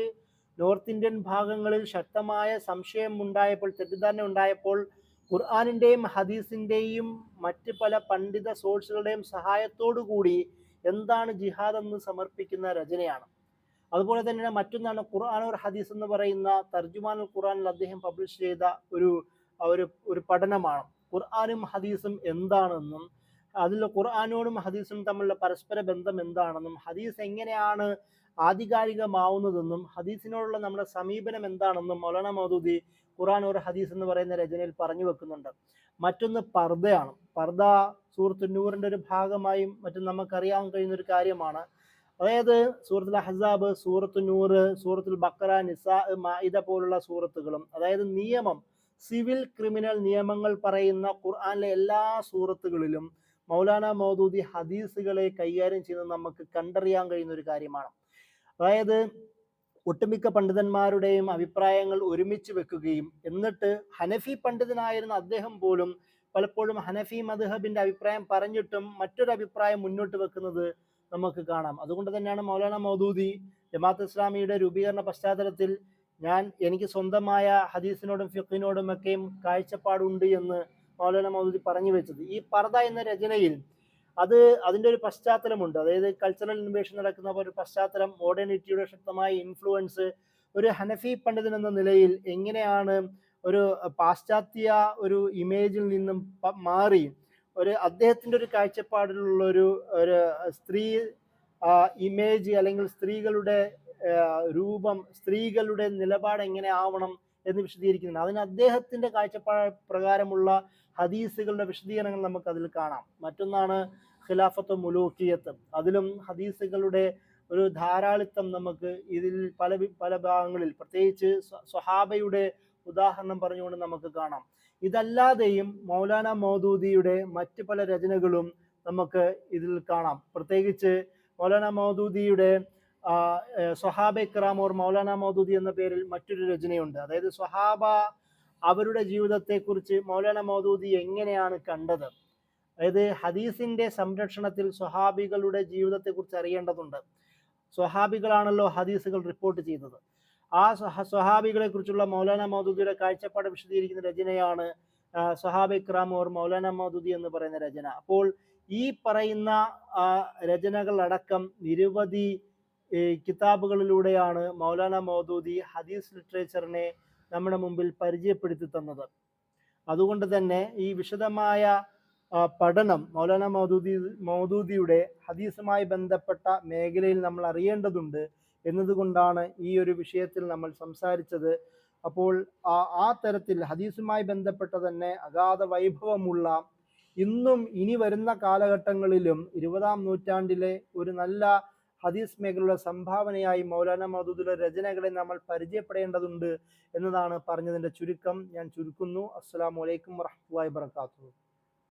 നോർത്ത് ഇന്ത്യൻ ഭാഗങ്ങളിൽ ശക്തമായ സംശയം ഉണ്ടായപ്പോൾ, തെറ്റിദ്ധാരണ ഉണ്ടായപ്പോൾ, ഖുർആാനിൻ്റെയും ഹദീസിൻ്റെയും മറ്റ് പല പണ്ഡിത സോഴ്സുകളുടെയും സഹായത്തോടു കൂടി എന്താണ് ജിഹാദ് എന്ന് സമർപ്പിക്കുന്ന രചനയാണ്. അതുപോലെ തന്നെ മറ്റൊന്നാണ് ഖുർആൻ ഒരു ഹദീസ് എന്ന് പറയുന്ന തർജുമാനുൽ ഖുർആനിൽ അദ്ദേഹം പബ്ലിഷ് ചെയ്ത ഒരു ഒരു പഠനമാണ്. ഖുർആനും ഹദീസും എന്താണെന്നും അതിൽ ഖുർആനോടും ഹദീസും തമ്മിലുള്ള പരസ്പര ബന്ധം എന്താണെന്നും ഹദീസ് എങ്ങനെയാണ് ആധികാരികമാവുന്നതെന്നും ഹദീസിനോടുള്ള നമ്മുടെ സമീപനം എന്താണെന്നും മൗലാന മൗദൂദി ഖുർആൻ ഒരു ഹദീസ് എന്ന് പറയുന്ന രചനയിൽ പറഞ്ഞു വെക്കുന്നുണ്ട്. മറ്റൊന്ന് പർദയാണ്. പർദ സൂറത്തുൻ നൂറിൻ്റെ ഒരു ഭാഗമായും മറ്റും നമുക്കറിയാൻ കഴിയുന്ന ഒരു കാര്യമാണ്. അതായത് സൂറത്തുൽ അഹ്സാബ്, സൂറത്തുൻ നൂർ, സൂറത്തുൽ ബഖറ, നിസാ, മാഇദ പോലുള്ള സൂറത്തുകളും, അതായത് നിയമം, സിവിൽ ക്രിമിനൽ നിയമങ്ങൾ പറയുന്ന ഖുർആനിലെ എല്ലാ സൂറത്തുകളിലും മൗലാന മൗദൂദി ഹദീസുകളെ കൈകാര്യം ചെയ്യുന്നത് നമുക്ക് കണ്ടറിയാൻ കഴിയുന്ന ഒരു കാര്യമാണ്. അതായത് ഒട്ടുമിക്ക പണ്ഡിതന്മാരുടെയും അഭിപ്രായങ്ങൾ ഒരുമിച്ച് വെക്കുകയും എന്നിട്ട് ഹനഫി പണ്ഡിതനായിരുന്ന അദ്ദേഹം പോലും പലപ്പോഴും ഹനഫി മദ്ഹബിന്റെ അഭിപ്രായം പറഞ്ഞിട്ടും മറ്റൊരു അഭിപ്രായം മുന്നോട്ട് വെക്കുന്നത് നമുക്ക് കാണാം. അതുകൊണ്ട് തന്നെയാണ് മൗലാന മൗദൂദി ജമാഅത്ത് ഇസ്ലാമിയുടെ രൂപീകരണ പശ്ചാത്തലത്തിൽ എനിക്ക് സ്വന്തമായ ഹദീസിനോടും ഫിഖിനോടും ഒക്കെയും കാഴ്ചപ്പാടുണ്ട് എന്ന് മൗലാന മൗദൂദി പറഞ്ഞു വെച്ചത്. ഈ പർദ എന്ന രചനയിൽ അതിൻ്റെ ഒരു പശ്ചാത്തലമുണ്ട്. അതായത് കൾച്ചറൽ ഇൻവേഷൻ നടക്കുന്ന ഒരു പശ്ചാത്തലം, മോഡേണിറ്റിയുടെ ശക്തമായ ഇൻഫ്ലുവൻസ്, ഒരു ഹനഫി പണ്ഡിതൻ എന്ന നിലയിൽ എങ്ങനെയാണ് ഒരു പാശ്ചാത്യ ഒരു ഇമേജിൽ നിന്നും മാറി അദ്ദേഹത്തിൻ്റെ ഒരു കാഴ്ചപ്പാടിലുള്ള ഒരു സ്ത്രീ ഇമേജ് അല്ലെങ്കിൽ സ്ത്രീകളുടെ രൂപം, സ്ത്രീകളുടെ നിലപാട് എങ്ങനെ ആവണം എന്ന് വിശദീകരിക്കുന്നുണ്ട്. അതിന് അദ്ദേഹത്തിൻ്റെ കാഴ്ചപ്പാട് പ്രകാരമുള്ള ഹദീസുകളുടെ വിശദീകരണങ്ങൾ നമുക്ക് അതിൽ കാണാം. മറ്റൊന്നാണ് ഖിലാഫത്ത് മുലൂക്കിയത്ത്. അതിലും ഹദീസുകളുടെ ഒരു ധാരാളിത്തം നമുക്ക് ഇതിൽ പല ഭാഗങ്ങളിൽ, പ്രത്യേകിച്ച് സ്വഹാബയുടെ ഉദാഹരണം പറഞ്ഞുകൊണ്ട് നമുക്ക് കാണാം. ഇതല്ലാതെയും മൗലാന മൗദൂദിയുടെ മറ്റ് പല രചനകളും നമുക്ക് ഇതിൽ കാണാം. പ്രത്യേകിച്ച് മൗലാന മൗദൂദിയുടെ സ്വഹാബ ഇക്റാം ഓർ മൗലാന മൗദൂദി എന്ന പേരിൽ മറ്റൊരു രചനയുണ്ട്. അതായത് സ്വഹാബ അവരുടെ ജീവിതത്തെക്കുറിച്ച് മൗലാന മൗദൂദി എങ്ങനെയാണ് കണ്ടത്, അതായത് ഹദീസിന്റെ സംരക്ഷണത്തിൽ സ്വഹാബികളുടെ ജീവിതത്തെക്കുറിച്ച് അറിയേണ്ടതുണ്ട്. സ്വഹാബികളാണല്ലോ ഹദീസുകൾ റിപ്പോർട്ട് ചെയ്തത്. ആ സ്വഹാബികളെ കുറിച്ചുള്ള മൗലാന മൗദൂദിയുടെ കാഴ്ചപ്പാട് വിശദീകരിക്കുന്ന രചനയാണ് സ്വഹാബ ഇക്റാം ഓർ മൗലാന മൗദൂദി എന്ന് പറയുന്ന രചന. അപ്പോൾ ഈ പറയുന്ന രചനകളടക്കം നിരവധി കിതാബുകളിലൂടെയാണ് മൗലാന മൗദൂദി ഹദീസ് ലിറ്ററേച്ചറിനെ നമ്മുടെ മുമ്പിൽ പരിചയപ്പെടുത്തി തന്നത്. അതുകൊണ്ട് തന്നെ ഈ വിശദമായ പഠനം മൗലാന മൗദൂദിയുടെ ഹദീസുമായി ബന്ധപ്പെട്ട മേഖലയിൽ നമ്മൾ അറിയേണ്ടതുണ്ട് എന്നതുകൊണ്ടാണ് ഈ ഒരു വിഷയത്തിൽ നമ്മൾ സംസാരിച്ചത്. അപ്പോൾ ആ തരത്തിൽ ഹദീസുമായി ബന്ധപ്പെട്ട തന്നെ അഗാധ വൈഭവമുള്ള, ഇന്നും ഇനി വരുന്ന കാലഘട്ടങ്ങളിലും 20-ാം നൂറ്റാണ്ടിലെ ഒരു നല്ല ഹദീസ് മേഖലയുടെ സംഭാവനയായി മൗലാന മൗദൂദിയുടെ രചനകളെ നമ്മൾ പരിചയപ്പെടേണ്ടതുണ്ട് എന്നതാണ് പറഞ്ഞതിൻ്റെ ചുരുക്കം. ഞാൻ ചുരുക്കുന്നു. അസ്സലാമു അലൈക്കും വറഹ്മത്തുള്ളാഹി വബറകാതുഹു.